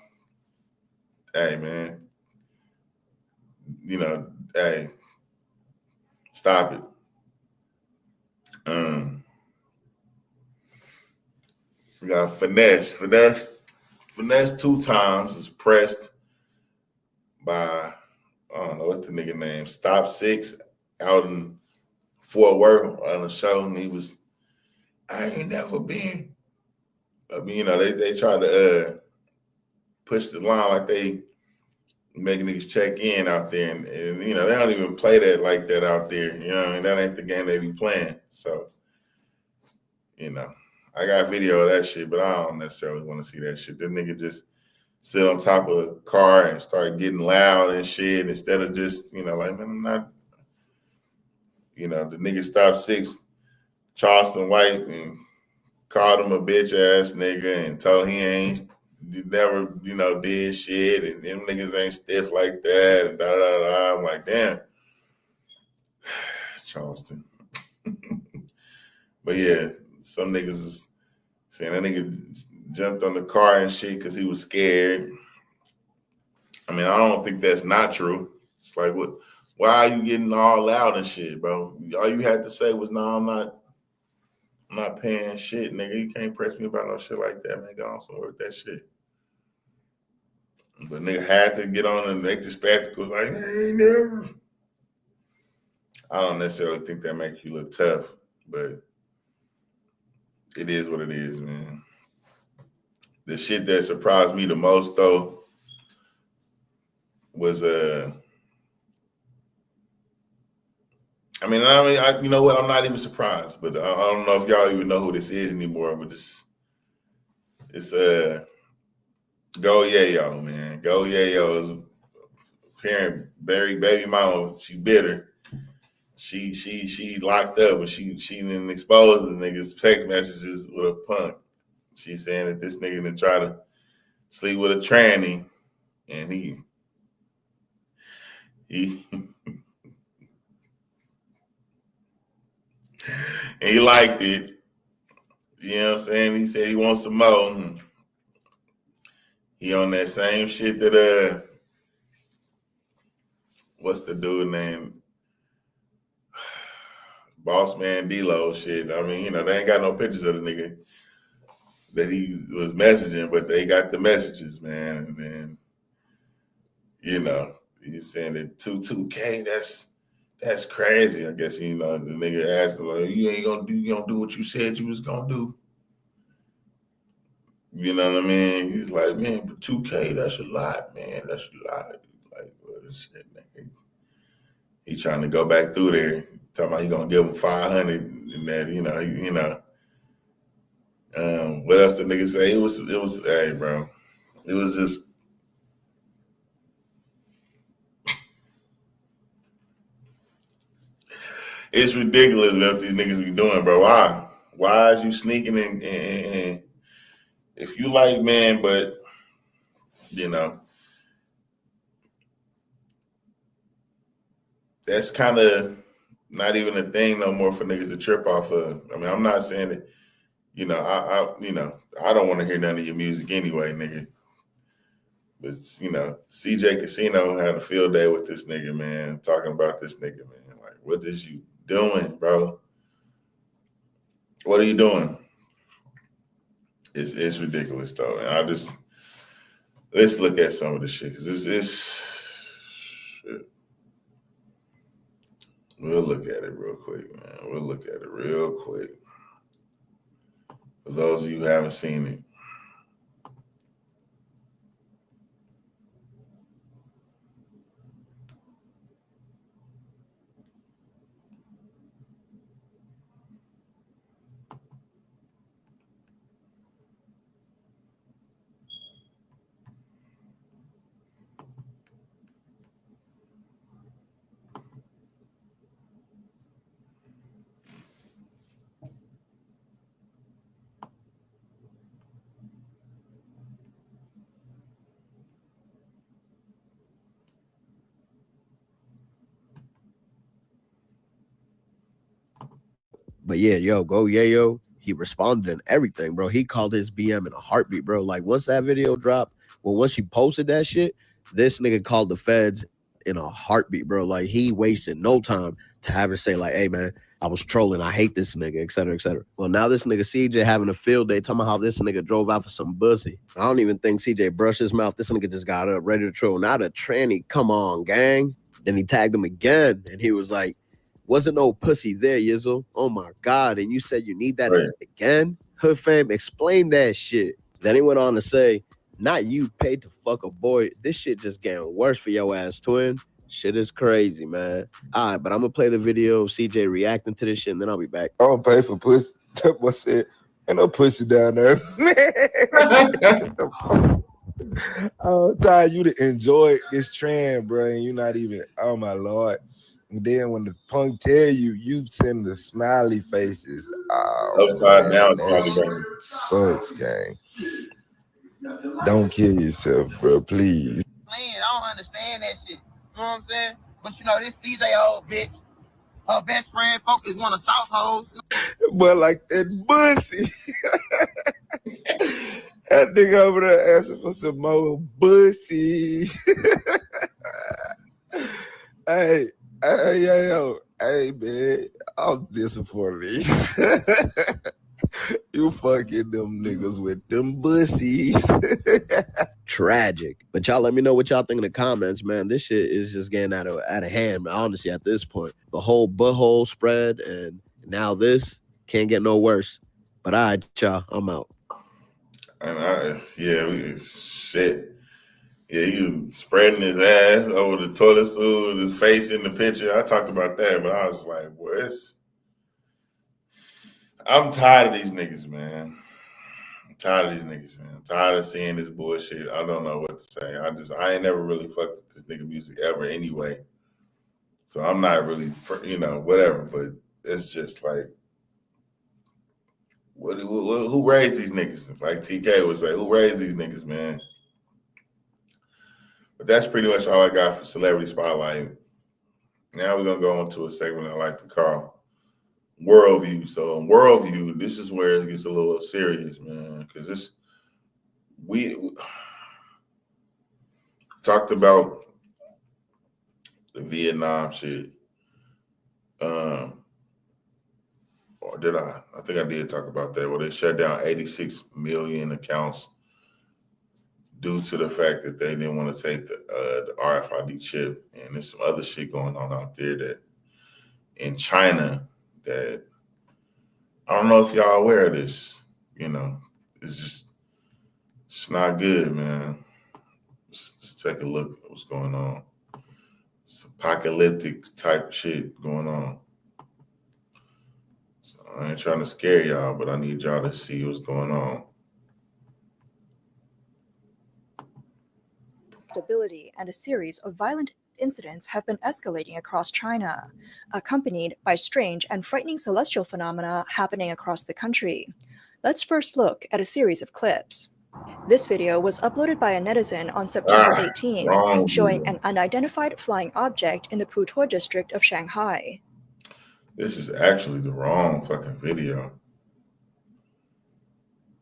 Speaker 1: hey, man, you know, hey, stop it. We got Finesse 2 times is pressed by, I don't know what the nigga name, Stop 6 out in Fort Worth on a show, and he was, I ain't never been. I mean, you know, they try to push the line like they make niggas check in out there, and you know, they don't even play that like that out there. You know what I mean? That ain't the game they be playing. So, you know, I got video of that shit, but I don't necessarily want to see that shit. The nigga just sit on top of a car and start getting loud and shit instead of just, you know, like, man, I'm not, you know, the nigga Stop 6, Charleston White, and called him a bitch ass nigga and told he never, you know, did shit, and them niggas ain't stiff like that, and da-da-da-da. I'm like, damn, Charleston. But yeah, some niggas was saying that nigga jumped on the car and shit because he was scared. I mean, I don't think that's not true. It's like, what? Why are you getting all loud and shit, bro? All you had to say was, "No, I'm not paying shit, nigga. You can't press me about no shit like that, man. Go on somewhere with that shit." But nigga had to get on and make the spectacle like, "Hey, never." I don't necessarily think that makes you look tough, but it is what it is, man. The shit that surprised me the most, though, was you know what? I'm not even surprised, but I don't know if y'all even know who this is anymore. But it's Go Yayo, man. Go Yayo's parent, baby mama. She bitter. She locked up, and she didn't expose the nigga's text messages with a punk. She's saying that this nigga didn't try to sleep with a tranny, and he and he liked it. You know what I'm saying? He said he wants some more. He on that same shit that what's the dude name? Boss Man D-Lo shit. I mean, they ain't got no pictures of the nigga that he was messaging, but they got the messages, man. And then, he's saying that 2K, that's crazy. I guess, the nigga asked him, like, you gonna do what you said you was gonna do. You know what I mean? He's like, man, but 2K, that's a lot, man. That's a lot. Like, what is shit, nigga? He trying to go back through there, talking about he gonna give him 500 and that, what else the nigga say? It was, hey, bro. It was just, it's ridiculous what these niggas be doing, bro. Why? Why is you sneaking in? If you like, man, but, that's kind of not even a thing no more for niggas to trip off of. I mean, I'm not saying that, I don't want to hear none of your music anyway, nigga. But, CJ Casino had a field day with this nigga, man, talking about this nigga, man. Like, what is you doing, bro? What are you doing? It's ridiculous, though. And let's look at some of the shit, because we'll look at it real quick, man. We'll look at it real quick. For those of you who haven't seen it.
Speaker 18: But yeah, Go Yayo, he responded and everything, bro. He called his BM in a heartbeat, bro. Like, once that video dropped, once he posted that shit, this nigga called the feds in a heartbeat, bro. Like, he wasted no time to have her say, like, hey, man, I was trolling. I hate this nigga, et cetera, et cetera. Well, now this nigga CJ having a field day, talking about how this nigga drove out for some pussy. I don't even think CJ brushed his mouth. This nigga just got up, ready to troll. Now the tranny, come on, gang. Then he tagged him again, and he was like, wasn't no pussy there, Yizzle. Oh my God. And you said you need that again? Hood fam, explain that shit. Then he went on to say, not you paid to fuck a boy. This shit just getting worse for your ass, twin. Shit is crazy, man. All right, but I'm gonna play the video of CJ reacting to this shit, and then I'll be back.
Speaker 19: I don't pay for pussy. That boy said, ain't no pussy down there. I'm tired you to enjoy this trend, bro, and you're not even, oh my Lord. And then when the punk tell you, you send the smiley faces. Oh,
Speaker 1: upside
Speaker 19: man,
Speaker 1: down smiley faces.
Speaker 19: Sucks, gang. Don't kill yourself, bro, please.
Speaker 20: I don't understand that shit. You know what I'm saying? But this CJ old bitch, her best friend folk is one of South hoes.
Speaker 19: But like that pussy. That nigga over there asking for some more pussy. Hey, yo, hey man, I'm disappointed. You fucking them niggas with them pussies.
Speaker 18: Tragic. But y'all let me know what y'all think in the comments, man. This shit is just getting out of hand, honestly, at this point. The whole butthole spread, and now this can't get no worse. But all right, y'all, I'm out.
Speaker 1: And shit. Yeah, he was spreading his ass over the toilet stool with his face in the picture. I talked about that, but I was like, boy, I'm tired of these niggas, man. I'm tired of these niggas, man. I'm tired of seeing this bullshit. I don't know what to say. I ain't never really fucked with this nigga music ever anyway. So I'm not really, whatever. But it's just like, who raised these niggas? Like TK would say, who raised these niggas, man? But that's pretty much all I got for Celebrity Spotlight. Now we're going to go into a segment I like to call Worldview. So in Worldview, this is where it gets a little serious, man, because we talked about the Vietnam shit. Or did I? I think I did talk about that, where they shut down 86 million accounts due to the fact that they didn't want to take the RFID chip. And there's some other shit going on out there that in China that I don't know if y'all aware of this. It's not good, man. Just take a look at what's going on. It's apocalyptic type shit going on. So I ain't trying to scare y'all, but I need y'all to see what's going on.
Speaker 21: Stability and a series of violent incidents have been escalating across China, accompanied by strange and frightening celestial phenomena happening across the country. Let's first look at a series of clips. This video was uploaded by a netizen on September 18th, showing an unidentified flying object in the Putuo district of Shanghai.
Speaker 1: This is actually the wrong fucking video.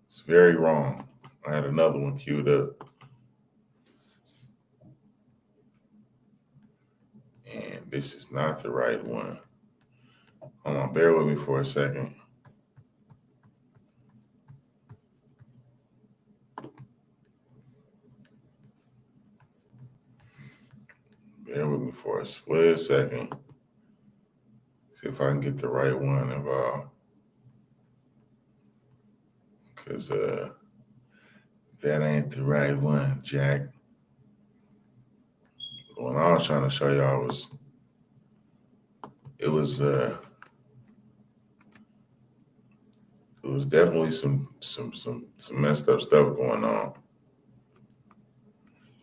Speaker 1: It's very wrong. I had another one queued up. And this is not the right one. Hold on, bear with me for a second. Bear with me for a split second. See if I can get the right one involved. Because that ain't the right one, Jack. What I was trying to show y'all was it was definitely some messed up stuff going on.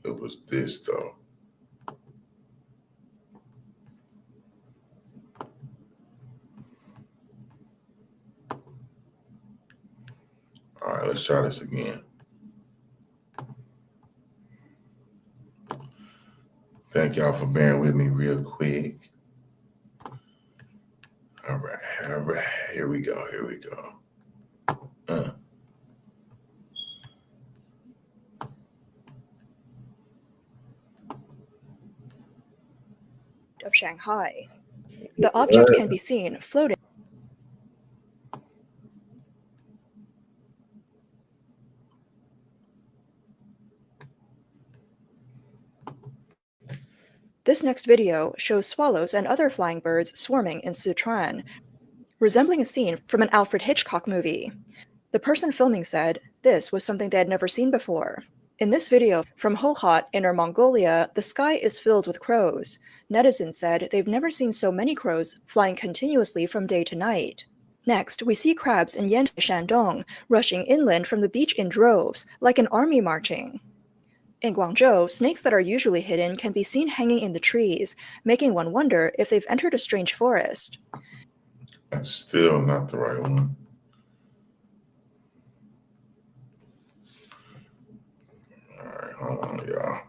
Speaker 1: It was this though. All right, let's try this again. Thank y'all for bearing with me real quick. All right, here we go.
Speaker 21: Of Shanghai. The object can be seen floating. This next video shows swallows and other flying birds swarming in Sichuan, resembling a scene from an Alfred Hitchcock movie. The person filming said this was something they had never seen before. In this video from Hohhot, Inner Mongolia, the sky is filled with crows. Netizens said they've never seen so many crows flying continuously from day to night. Next, we see crabs in Yantai, Shandong, rushing inland from the beach in droves, like an army marching. In Guangzhou, snakes that are usually hidden can be seen hanging in the trees, making one wonder if they've entered a strange forest.
Speaker 1: That's still not the right one. All right, hold on, y'all.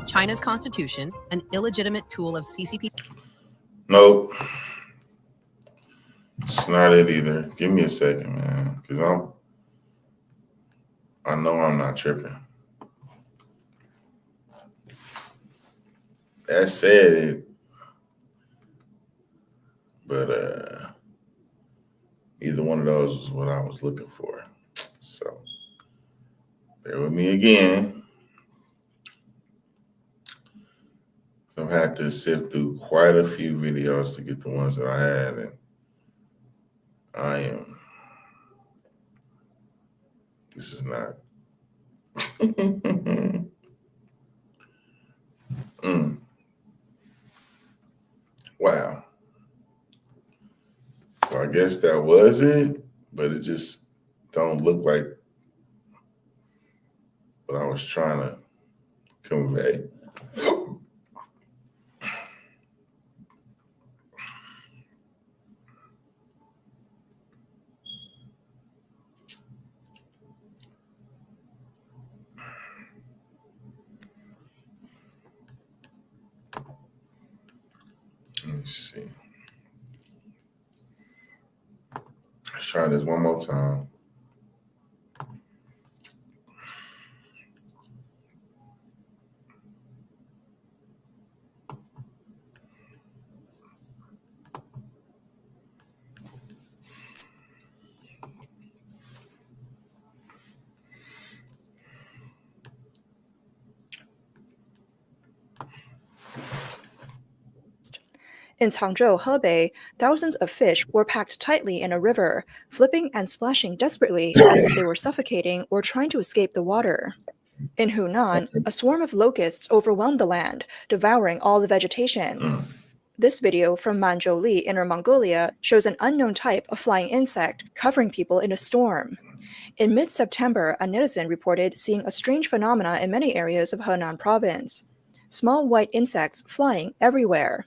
Speaker 2: China's constitution, an illegitimate tool of CCP.
Speaker 1: Nope. It's not it either. Give me a second, man. Because I know I'm not tripping. That said it. But either one of those was what I was looking for. So bear with me again. I've had to sift through quite a few videos to get the ones that I had, and this is not. Wow. So I guess that was it, but it just don't look like what I was trying to convey. Let me see. Let's try this one more time.
Speaker 21: In Changzhou, Hebei, thousands of fish were packed tightly in a river, flipping and splashing desperately as if they were suffocating or trying to escape the water. In Hunan, a swarm of locusts overwhelmed the land, devouring all the vegetation. This video from Manzhouli, Inner Mongolia, shows an unknown type of flying insect covering people in a storm. In mid-September, a netizen reported seeing a strange phenomena in many areas of Henan province. Small white insects flying everywhere.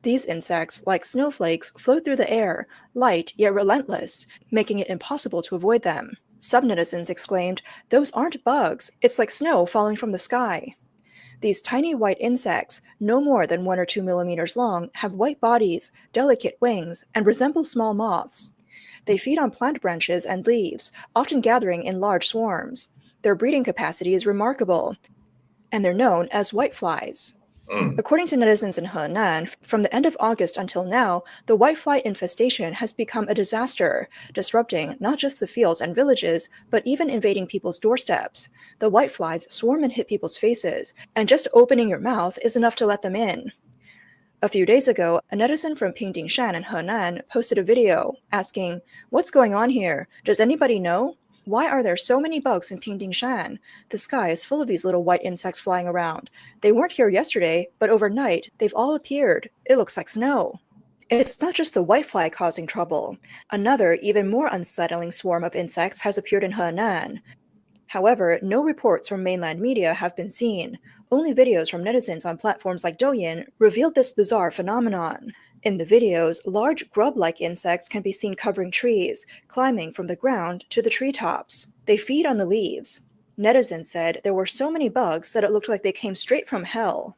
Speaker 21: These insects, like snowflakes, float through the air, light yet relentless, making it impossible to avoid them. Some netizens exclaimed, "Those aren't bugs, it's like snow falling from the sky." These tiny white insects, no more than 1 or 2 millimeters long, have white bodies, delicate wings, and resemble small moths. They feed on plant branches and leaves, often gathering in large swarms. Their breeding capacity is remarkable, and they're known as whiteflies. According to netizens in Henan, from the end of August until now, the whitefly infestation has become a disaster, disrupting not just the fields and villages, but even invading people's doorsteps. The whiteflies swarm and hit people's faces, and just opening your mouth is enough to let them in. A few days ago, a netizen from Pingdingshan in Henan posted a video asking, "What's going on here? Does anybody know? Why are there so many bugs in Pingdingshan? The sky is full of these little white insects flying around. They weren't here yesterday, but overnight, they've all appeared. It looks like snow." It's not just the whitefly causing trouble. Another, even more unsettling swarm of insects has appeared in Henan. However, no reports from mainland media have been seen. Only videos from netizens on platforms like Douyin revealed this bizarre phenomenon. In the videos, large grub-like insects can be seen covering trees, climbing from the ground to the treetops. They feed on the leaves. Netizens said there were so many bugs that it looked like they came straight from hell.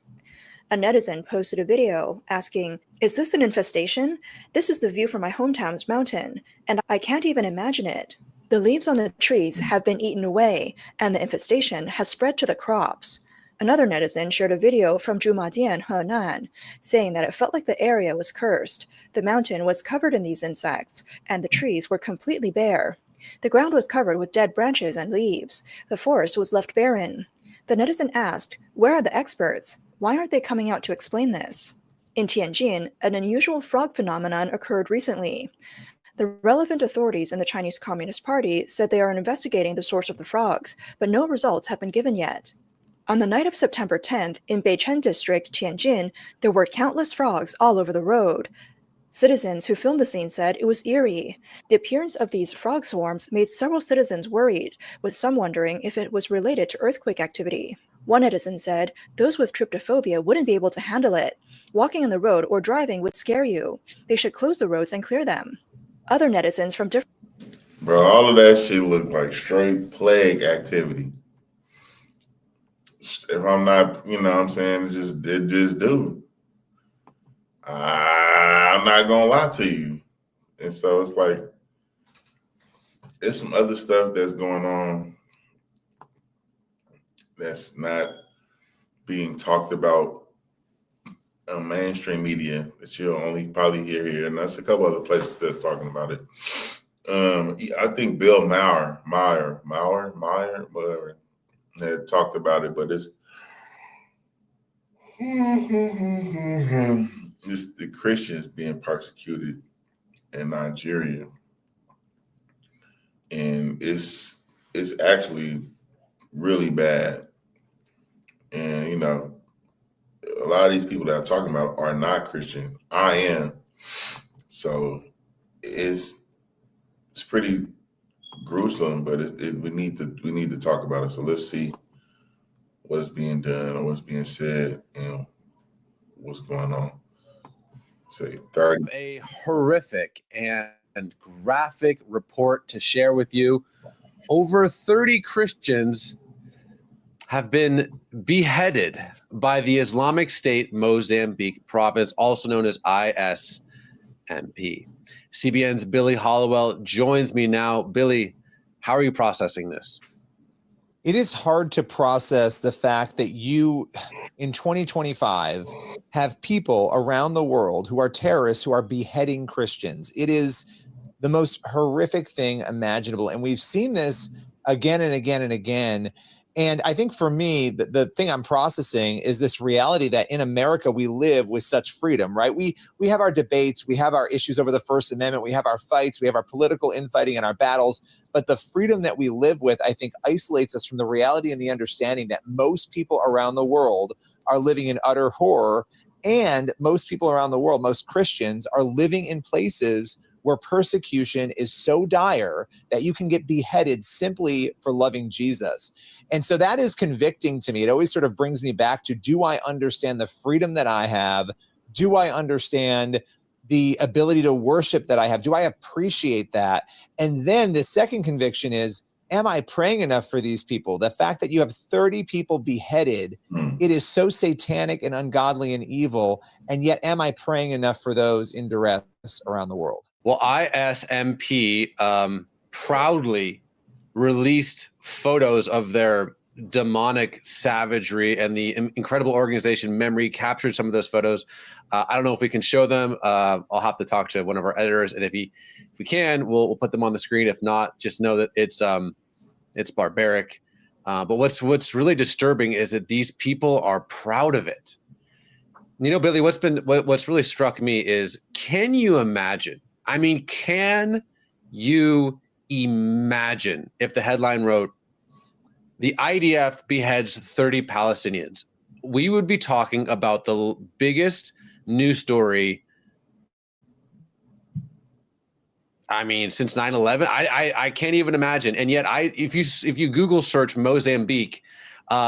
Speaker 21: A netizen posted a video asking, "Is this an infestation? This is the view from my hometown's mountain, and I can't even imagine it. The leaves on the trees have been eaten away, and the infestation has spread to the crops." Another netizen shared a video from Zhumadian, Henan, saying that it felt like the area was cursed. The mountain was covered in these insects, and the trees were completely bare. The ground was covered with dead branches and leaves. The forest was left barren. The netizen asked, "Where are the experts? Why aren't they coming out to explain this?" In Tianjin, an unusual frog phenomenon occurred recently. The relevant authorities in the Chinese Communist Party said they are investigating the source of the frogs, but no results have been given yet. On the night of September 10th, in Beichen District, Tianjin, there were countless frogs all over the road. Citizens who filmed the scene said it was eerie. The appearance of these frog swarms made several citizens worried, with some wondering if it was related to earthquake activity. One netizen said, "Those with tryptophobia wouldn't be able to handle it. Walking on the road or driving would scare you. They should close the roads and clear them." Other netizens from different...
Speaker 1: Bro, all of that shit looked like straight plague activity. if I'm not, you know what I'm saying, just do. I'm not gonna lie to you. And so it's like, there's some other stuff that's going on that's not being talked about on mainstream media that you'll only probably hear here. And that's a couple other places that's talking about it. I think Bill Maher, whatever, had talked about it, but it's the Christians being persecuted in Nigeria. And it's actually really bad. And, you know, a lot of these people that I'm talking about are not Christian. I am. So it's pretty gruesome, but we need to talk about it. So let's see what is being done or what's being said and what's going on. Say 30.
Speaker 7: A horrific and graphic report to share with you. Over 30 Christians have been beheaded by the Islamic State Mozambique province, also known as ISMP. CBN's Billy Hollowell joins me now. Billy, how are you processing this?
Speaker 22: It is hard to process the fact that you, in 2025, have people around the world who are terrorists who are beheading Christians. It is the most horrific thing imaginable. And we've seen this again and again and again. And I think for me, the thing I'm processing is this reality that in America, we live with such freedom, right? We have our debates, we have our issues over the First Amendment, we have our fights, we have our political infighting and our battles. But the freedom that we live with, I think, isolates us from the reality and the understanding that most people around the world are living in utter horror. And most people around the world, most Christians, are living in places where persecution is so dire that you can get beheaded simply for loving Jesus. And so that is convicting to me. It always sort of brings me back to, do I understand the freedom that I have? Do I understand the ability to worship that I have? Do I appreciate that? And then the second conviction is, am I praying enough for these people? The fact that you have 30 people beheaded, it is so satanic and ungodly and evil. And yet, am I praying enough for those in duress around the world?
Speaker 7: Well, ISMP proudly released photos of their demonic savagery, and the incredible organization Memory captured some of those photos. I don't know if we can show them. I'll have to talk to one of our editors, and if we can, we'll put them on the screen. If not, just know that it's barbaric. But what's really disturbing is that these people are proud of it. You know, Billy, what's really struck me is, can you imagine? I mean, can you imagine if the headline wrote, "The IDF beheads 30 Palestinians"? We would be talking about the biggest news story, I mean, since 9/11. I can't even imagine. And yet, if you Google search Mozambique,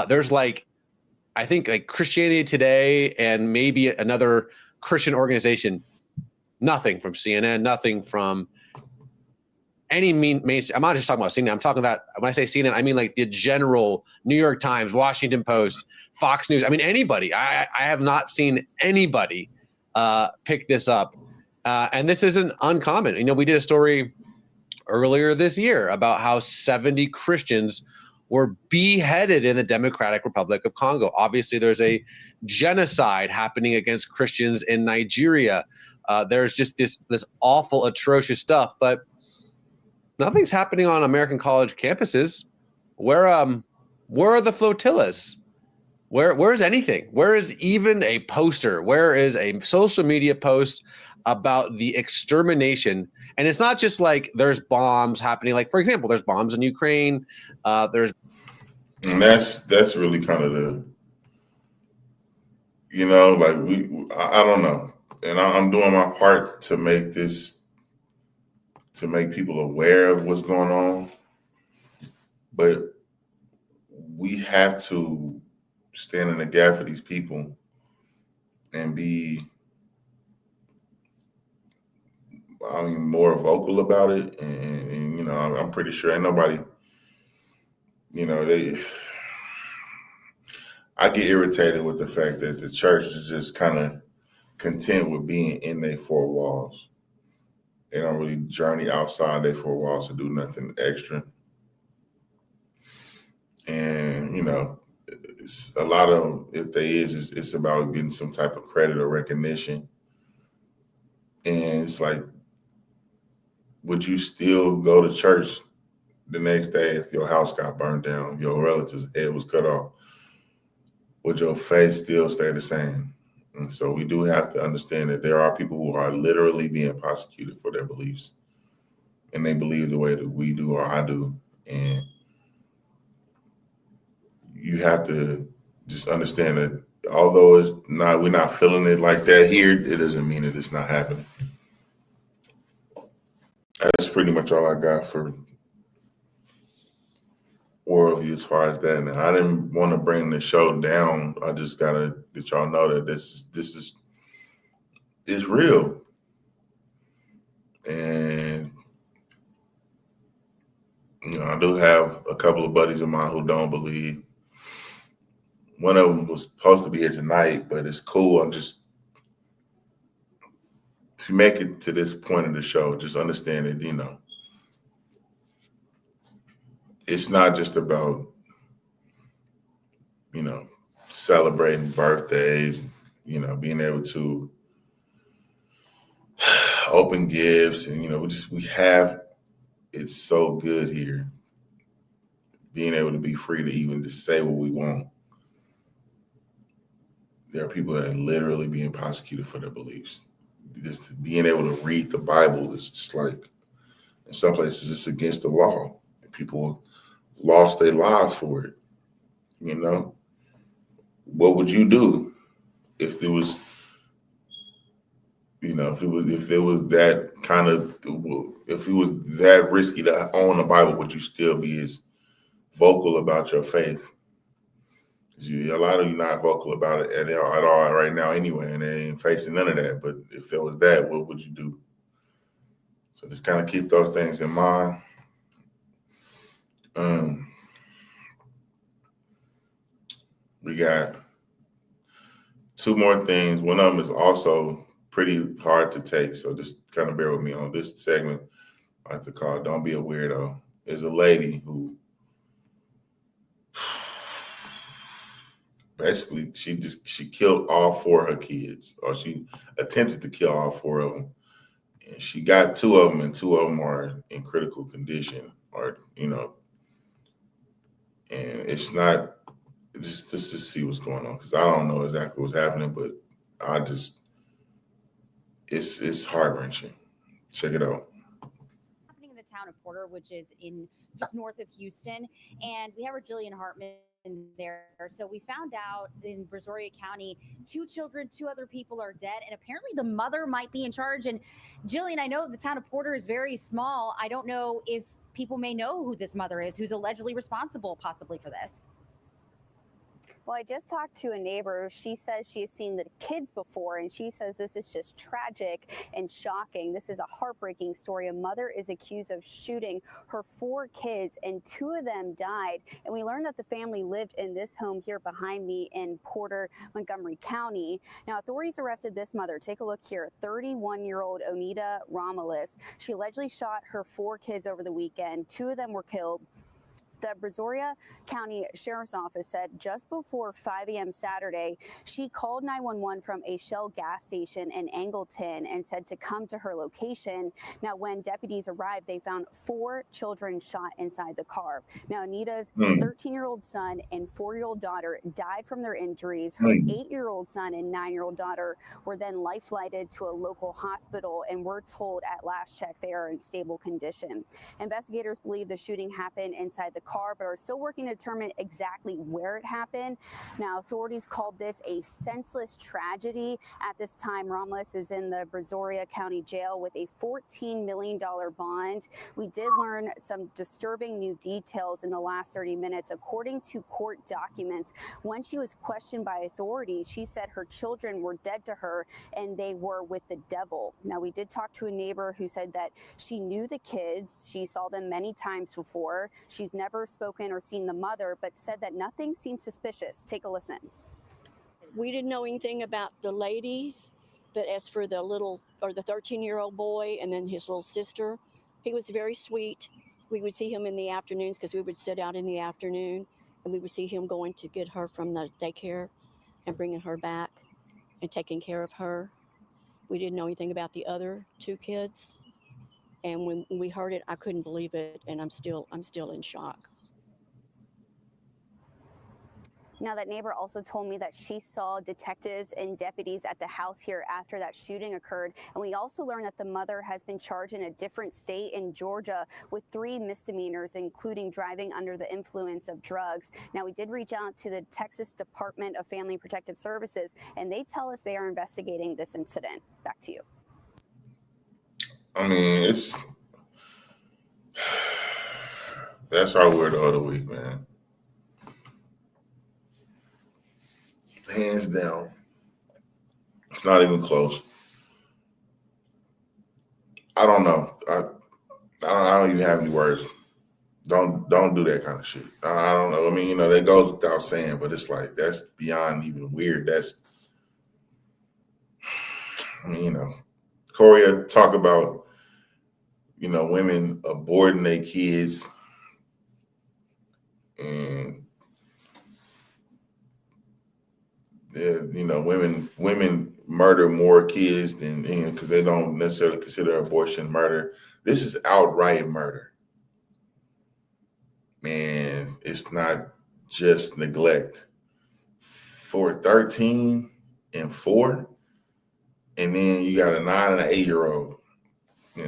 Speaker 7: there's I think Christianity Today and maybe another Christian organization. Nothing from CNN, nothing from any mainstream. I'm not just talking about CNN. I'm talking about, when I say CNN, I mean like the general New York Times, Washington Post, Fox News. I mean, anybody. I have not seen anybody pick this up. And this isn't uncommon. You know, we did a story earlier this year about how 70 Christians were beheaded in the Democratic Republic of Congo. Obviously, there's a genocide happening against Christians in Nigeria. There's just this awful, atrocious stuff, but nothing's happening on American college campuses. Where are the flotillas? Where is anything? Where is even a poster? Where is a social media post about the extermination? And it's not just like there's bombs happening. Like, for example, there's bombs in Ukraine. And
Speaker 1: that's really kind of the, you know, like I don't know. And I'm doing my part to make people aware of what's going on. But we have to stand in the gap for these people and be, more vocal about it. And you know, I'm pretty sure ain't nobody, you know, I get irritated with the fact that the church is just kind of content with being in their four walls. They don't really journey outside their four walls to do nothing extra. And, it's a lot of, if there is, it's about getting some type of credit or recognition. And it's like, would you still go to church the next day if your house got burned down, your relative's head was cut off? Would your faith still stay the same? And so we do have to understand that there are people who are literally being prosecuted for their beliefs, and they believe the way that we do or I do. And you have to just understand that although we're not feeling it like that here, it doesn't mean that it's not happening. That's pretty much all I got for worldview as far as that. Now, I didn't want to bring the show down. I just gotta let y'all know that this is real. And I do have a couple of buddies of mine who don't believe. One of them was supposed to be here tonight, but it's cool. I'm just, to make it to this point of the show, just understand that, it's not just about, celebrating birthdays, being able to open gifts, and, we have, it's so good here. Being able to be free to even just say what we want. There are people that are literally being prosecuted for their beliefs. Just being able to read the Bible is just like, in some places, it's against the law. People lost their lives for it. What would you do if it was, if it was that kind of, if it was that risky to own a Bible, would you still be as vocal about your faith? A lot of you not vocal about it at all right now anyway, and they ain't facing none of that. But if there was that, what would you do? So just kind of keep those things in mind. We got two more things. One of them is also pretty hard to take, so just kind of bear with me on this segment. I like to call it "Don't Be a Weirdo." There's a lady who basically she killed all four of her kids, or she attempted to kill all four of them. And she got two of them, and two of them are in critical condition, or and it's not just to see what's going on, because I don't know exactly what's happening, but it's heart-wrenching. Check it out.
Speaker 4: Happening in the town of Porter, which is in just north of Houston, and we have our Jillian Hartman there. So we found out in Brazoria County, 2 children, 2 other people are dead, and apparently the mother might be in charge. And Jillian, I know the town of Porter is very small. I don't know if people may know who this mother is, who's allegedly responsible possibly for this.
Speaker 5: Well, I just talked to a neighbor. She says she has seen the kids before, and she says this is just tragic and shocking. This is a heartbreaking story. A mother is accused of shooting her 4 kids, and 2 of them died. And we learned that the family lived in this home here behind me in Porter, Montgomery County. Now, authorities arrested this mother. Take a look here, 31-year-old Onita Romulus. She allegedly shot her 4 kids over the weekend. 2 of them were killed. The Brazoria County Sheriff's Office said just before 5 a.m. Saturday, she called 911 from a Shell gas station in Angleton and said to come to her location. Now, when deputies arrived, they found 4 children shot inside the car. Now, Anita's 13-year-old son and 4-year-old daughter died from their injuries. Her 8-year-old son and 9-year-old daughter were then life-flighted to a local hospital, and we're told at last check they are in stable condition. Investigators believe the shooting happened inside the car, but are still working to determine exactly where it happened. Now, authorities called this a senseless tragedy. At this time, Romulus is in the Brazoria County Jail with a $14 million bond. We did learn some disturbing new details in the last 30 minutes. According to court documents, when she was questioned by authorities, she said her children were dead to her and they were with the devil. Now, we did talk to a neighbor who said that she knew the kids. She saw them many times before. She's never never spoken or seen the mother, but said that nothing seemed suspicious. Take a listen.
Speaker 3: We didn't know anything about the lady, but as for the 13-year-old boy and then his little sister, he was very sweet. We would see him in the afternoons because we would sit out in the afternoon, and we would see him going to get her from the daycare and bringing her back and taking care of her. We didn't know anything about the other two kids. And when we heard it, I couldn't believe it, and I'm still in shock.
Speaker 5: Now, that neighbor also told me that she saw detectives and deputies at the house here after that shooting occurred. And we also learned that the mother has been charged in a different state in Georgia with 3 misdemeanors, including driving under the influence of drugs. Now, we did reach out to the Texas Department of Family and Protective Services, and they tell us they are investigating this incident. Back to you.
Speaker 1: I mean, that's our word of the week, man. Hands down. It's not even close. I don't know. I don't even have any words. Don't do that kind of shit. I don't know. I mean, that goes without saying, but it's like, that's beyond even weird. Corey talk about, women aborting their kids and women murder more kids than because they don't necessarily consider abortion murder. This is outright murder. Man, it's not just neglect. For 13 and 4, and then you got a 9 and an 8-year-old. I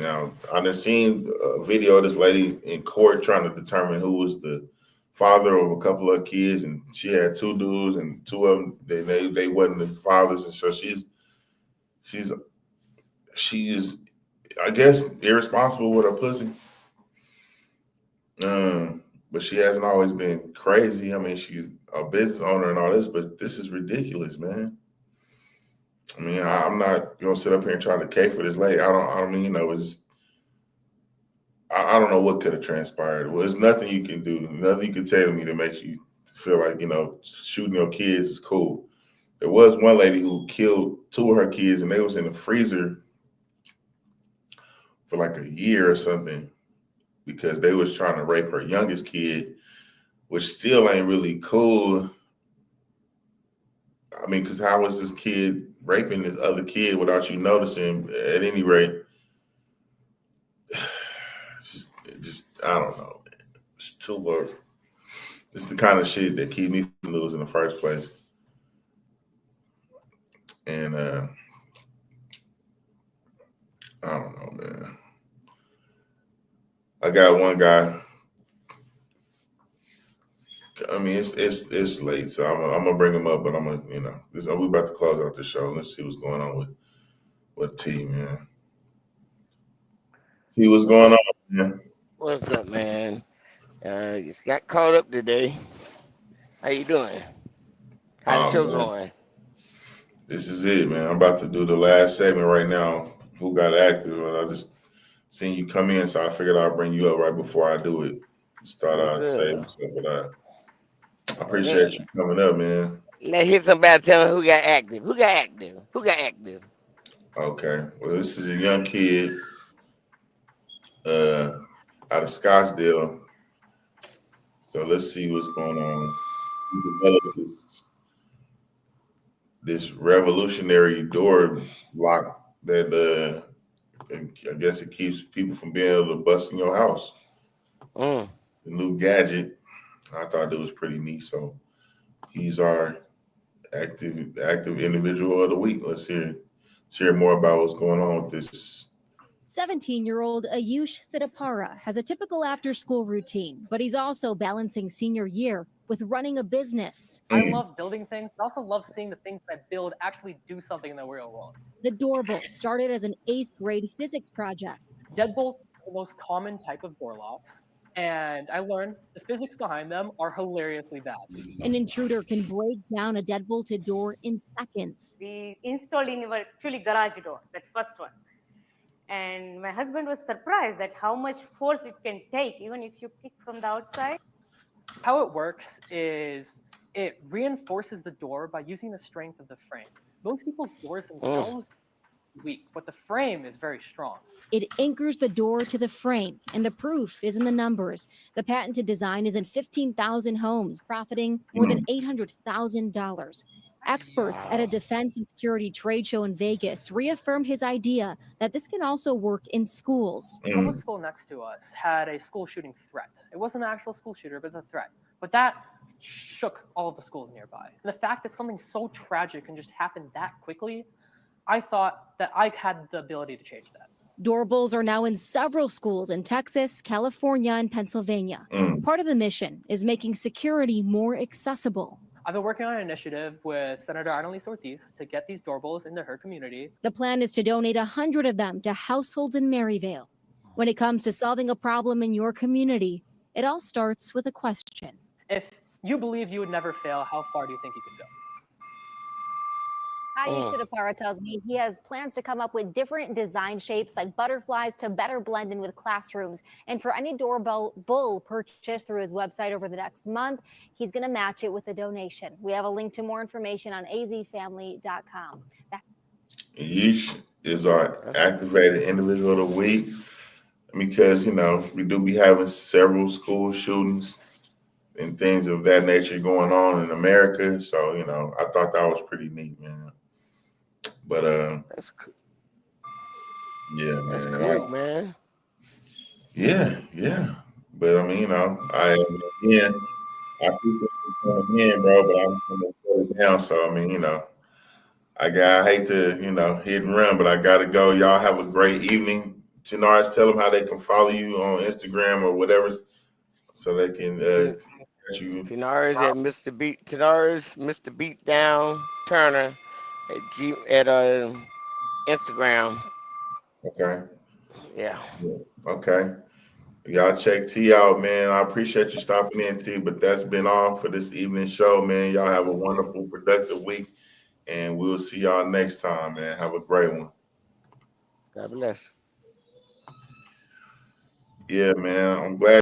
Speaker 1: done seen a video of this lady in court trying to determine who was the father of a couple of kids, and she had 2 dudes, and 2 of them they wasn't the fathers, and so she's I guess irresponsible with her pussy. But she hasn't always been crazy. I mean, she's a business owner and all this, but this is ridiculous, man. I mean, I'm not gonna sit up here and try to cape for this lady. I don't know what could have transpired. Well, there's nothing you can do, nothing you can tell me that makes you feel like, shooting your kids is cool. There was one lady who killed 2 of her kids, and they was in the freezer for like a year or something because they was trying to rape her youngest kid, which still ain't really cool. I mean, because how is this kid raping this other kid without you noticing? At any rate, just I don't know. It's too much. It's the kind of shit that keep me from losing in the first place. And I don't know, man. I got one guy. I mean, it's late, so I'm gonna bring him up, but we about to close out the show. Let's see what's going on with T, man. See what's going on, man.
Speaker 10: What's up, man? Just got caught up today. How you doing? How's the show going?
Speaker 1: This is it, man. I'm about to do the last segment right now. Who got active? And I just seen you come in, so I figured I'd bring you up right before I do it. Start out saying stuff, but I appreciate you coming up, man.
Speaker 10: Let's hear somebody tell me who got active. Who got active? Who got active?
Speaker 1: Okay. Well, this is a young kid out of Scottsdale. So let's see what's going on. He developed this revolutionary door lock that I guess it keeps people from being able to bust in your house. The new gadget. I thought it was pretty neat. So he's our active individual of the week. Let's hear more about what's going on with this.
Speaker 23: 17-year-old Ayush Siddhapara has a typical after-school routine, but he's also balancing senior year with running a business.
Speaker 24: I love building things, but I also love seeing the things that I build actually do something in the real world.
Speaker 23: The Doorbolt started as an 8th grade physics project.
Speaker 24: Deadbolts are the most common type of door locks, and I learned the physics behind them are hilariously bad.
Speaker 23: An intruder can break down a deadbolted door in seconds.
Speaker 25: We installed in our actually garage door, that first one. And my husband was surprised at how much force it can take, even if you kick from the outside.
Speaker 24: How it works is it reinforces the door by using the strength of the frame. Most people's doors themselves are weak, but the frame is very strong.
Speaker 23: It anchors the door to the frame, and the proof is in the numbers. The patented design is in 15,000 homes, profiting more than $800,000. Experts at a defense and security trade show in Vegas reaffirmed his idea that this can also work in schools.
Speaker 24: The public school next to us had a school shooting threat. It wasn't an actual school shooter, but a threat. But that shook all of the schools nearby. And the fact that something so tragic can just happen that quickly, I thought that I had the ability to change that.
Speaker 23: Doorbells are now in several schools in Texas, California, and Pennsylvania. Part of the mission is making security more accessible.
Speaker 24: I've been working on an initiative with Senator Annalise Ortiz to get these doorbells into her community.
Speaker 23: The plan is to donate 100 of them to households in Maryvale. When it comes to solving a problem in your community, it all starts with a question.
Speaker 24: If you believe you would never fail, how far do you think you could go?
Speaker 15: Ayush Sidapara tells me he has plans to come up with different design shapes like butterflies to better blend in with classrooms. And for any doorbell purchased through his website over the next month, he's going to match it with a donation. We have a link to more information on azfamily.com.
Speaker 1: Yeesh is our activated individual of the week because, you know, we do be having several school shootings and things of that nature going on in America. So, you know, I thought that was pretty neat, man. But
Speaker 10: That's cool.
Speaker 1: Yeah, man.
Speaker 10: That's cool, man.
Speaker 1: Yeah. But I mean, you know, I appreciate you coming in, bro, but I'm gonna put it down. So I mean, you know, I hate to, you know, hit and run, but I gotta go. Y'all have a great evening. Tenars, tell them how they can follow you on Instagram or whatever, so they can catch you.
Speaker 10: Tenars at Mr. Beatdown Turner at Instagram.
Speaker 1: Okay.
Speaker 10: Yeah.
Speaker 1: Okay. Y'all check T out, man. I appreciate you stopping in, T, but that's been all for this evening show, man. Y'all have a wonderful, productive week, and we'll see y'all next time, man. Have a great one.
Speaker 10: God bless.
Speaker 1: Yeah, man. I'm glad.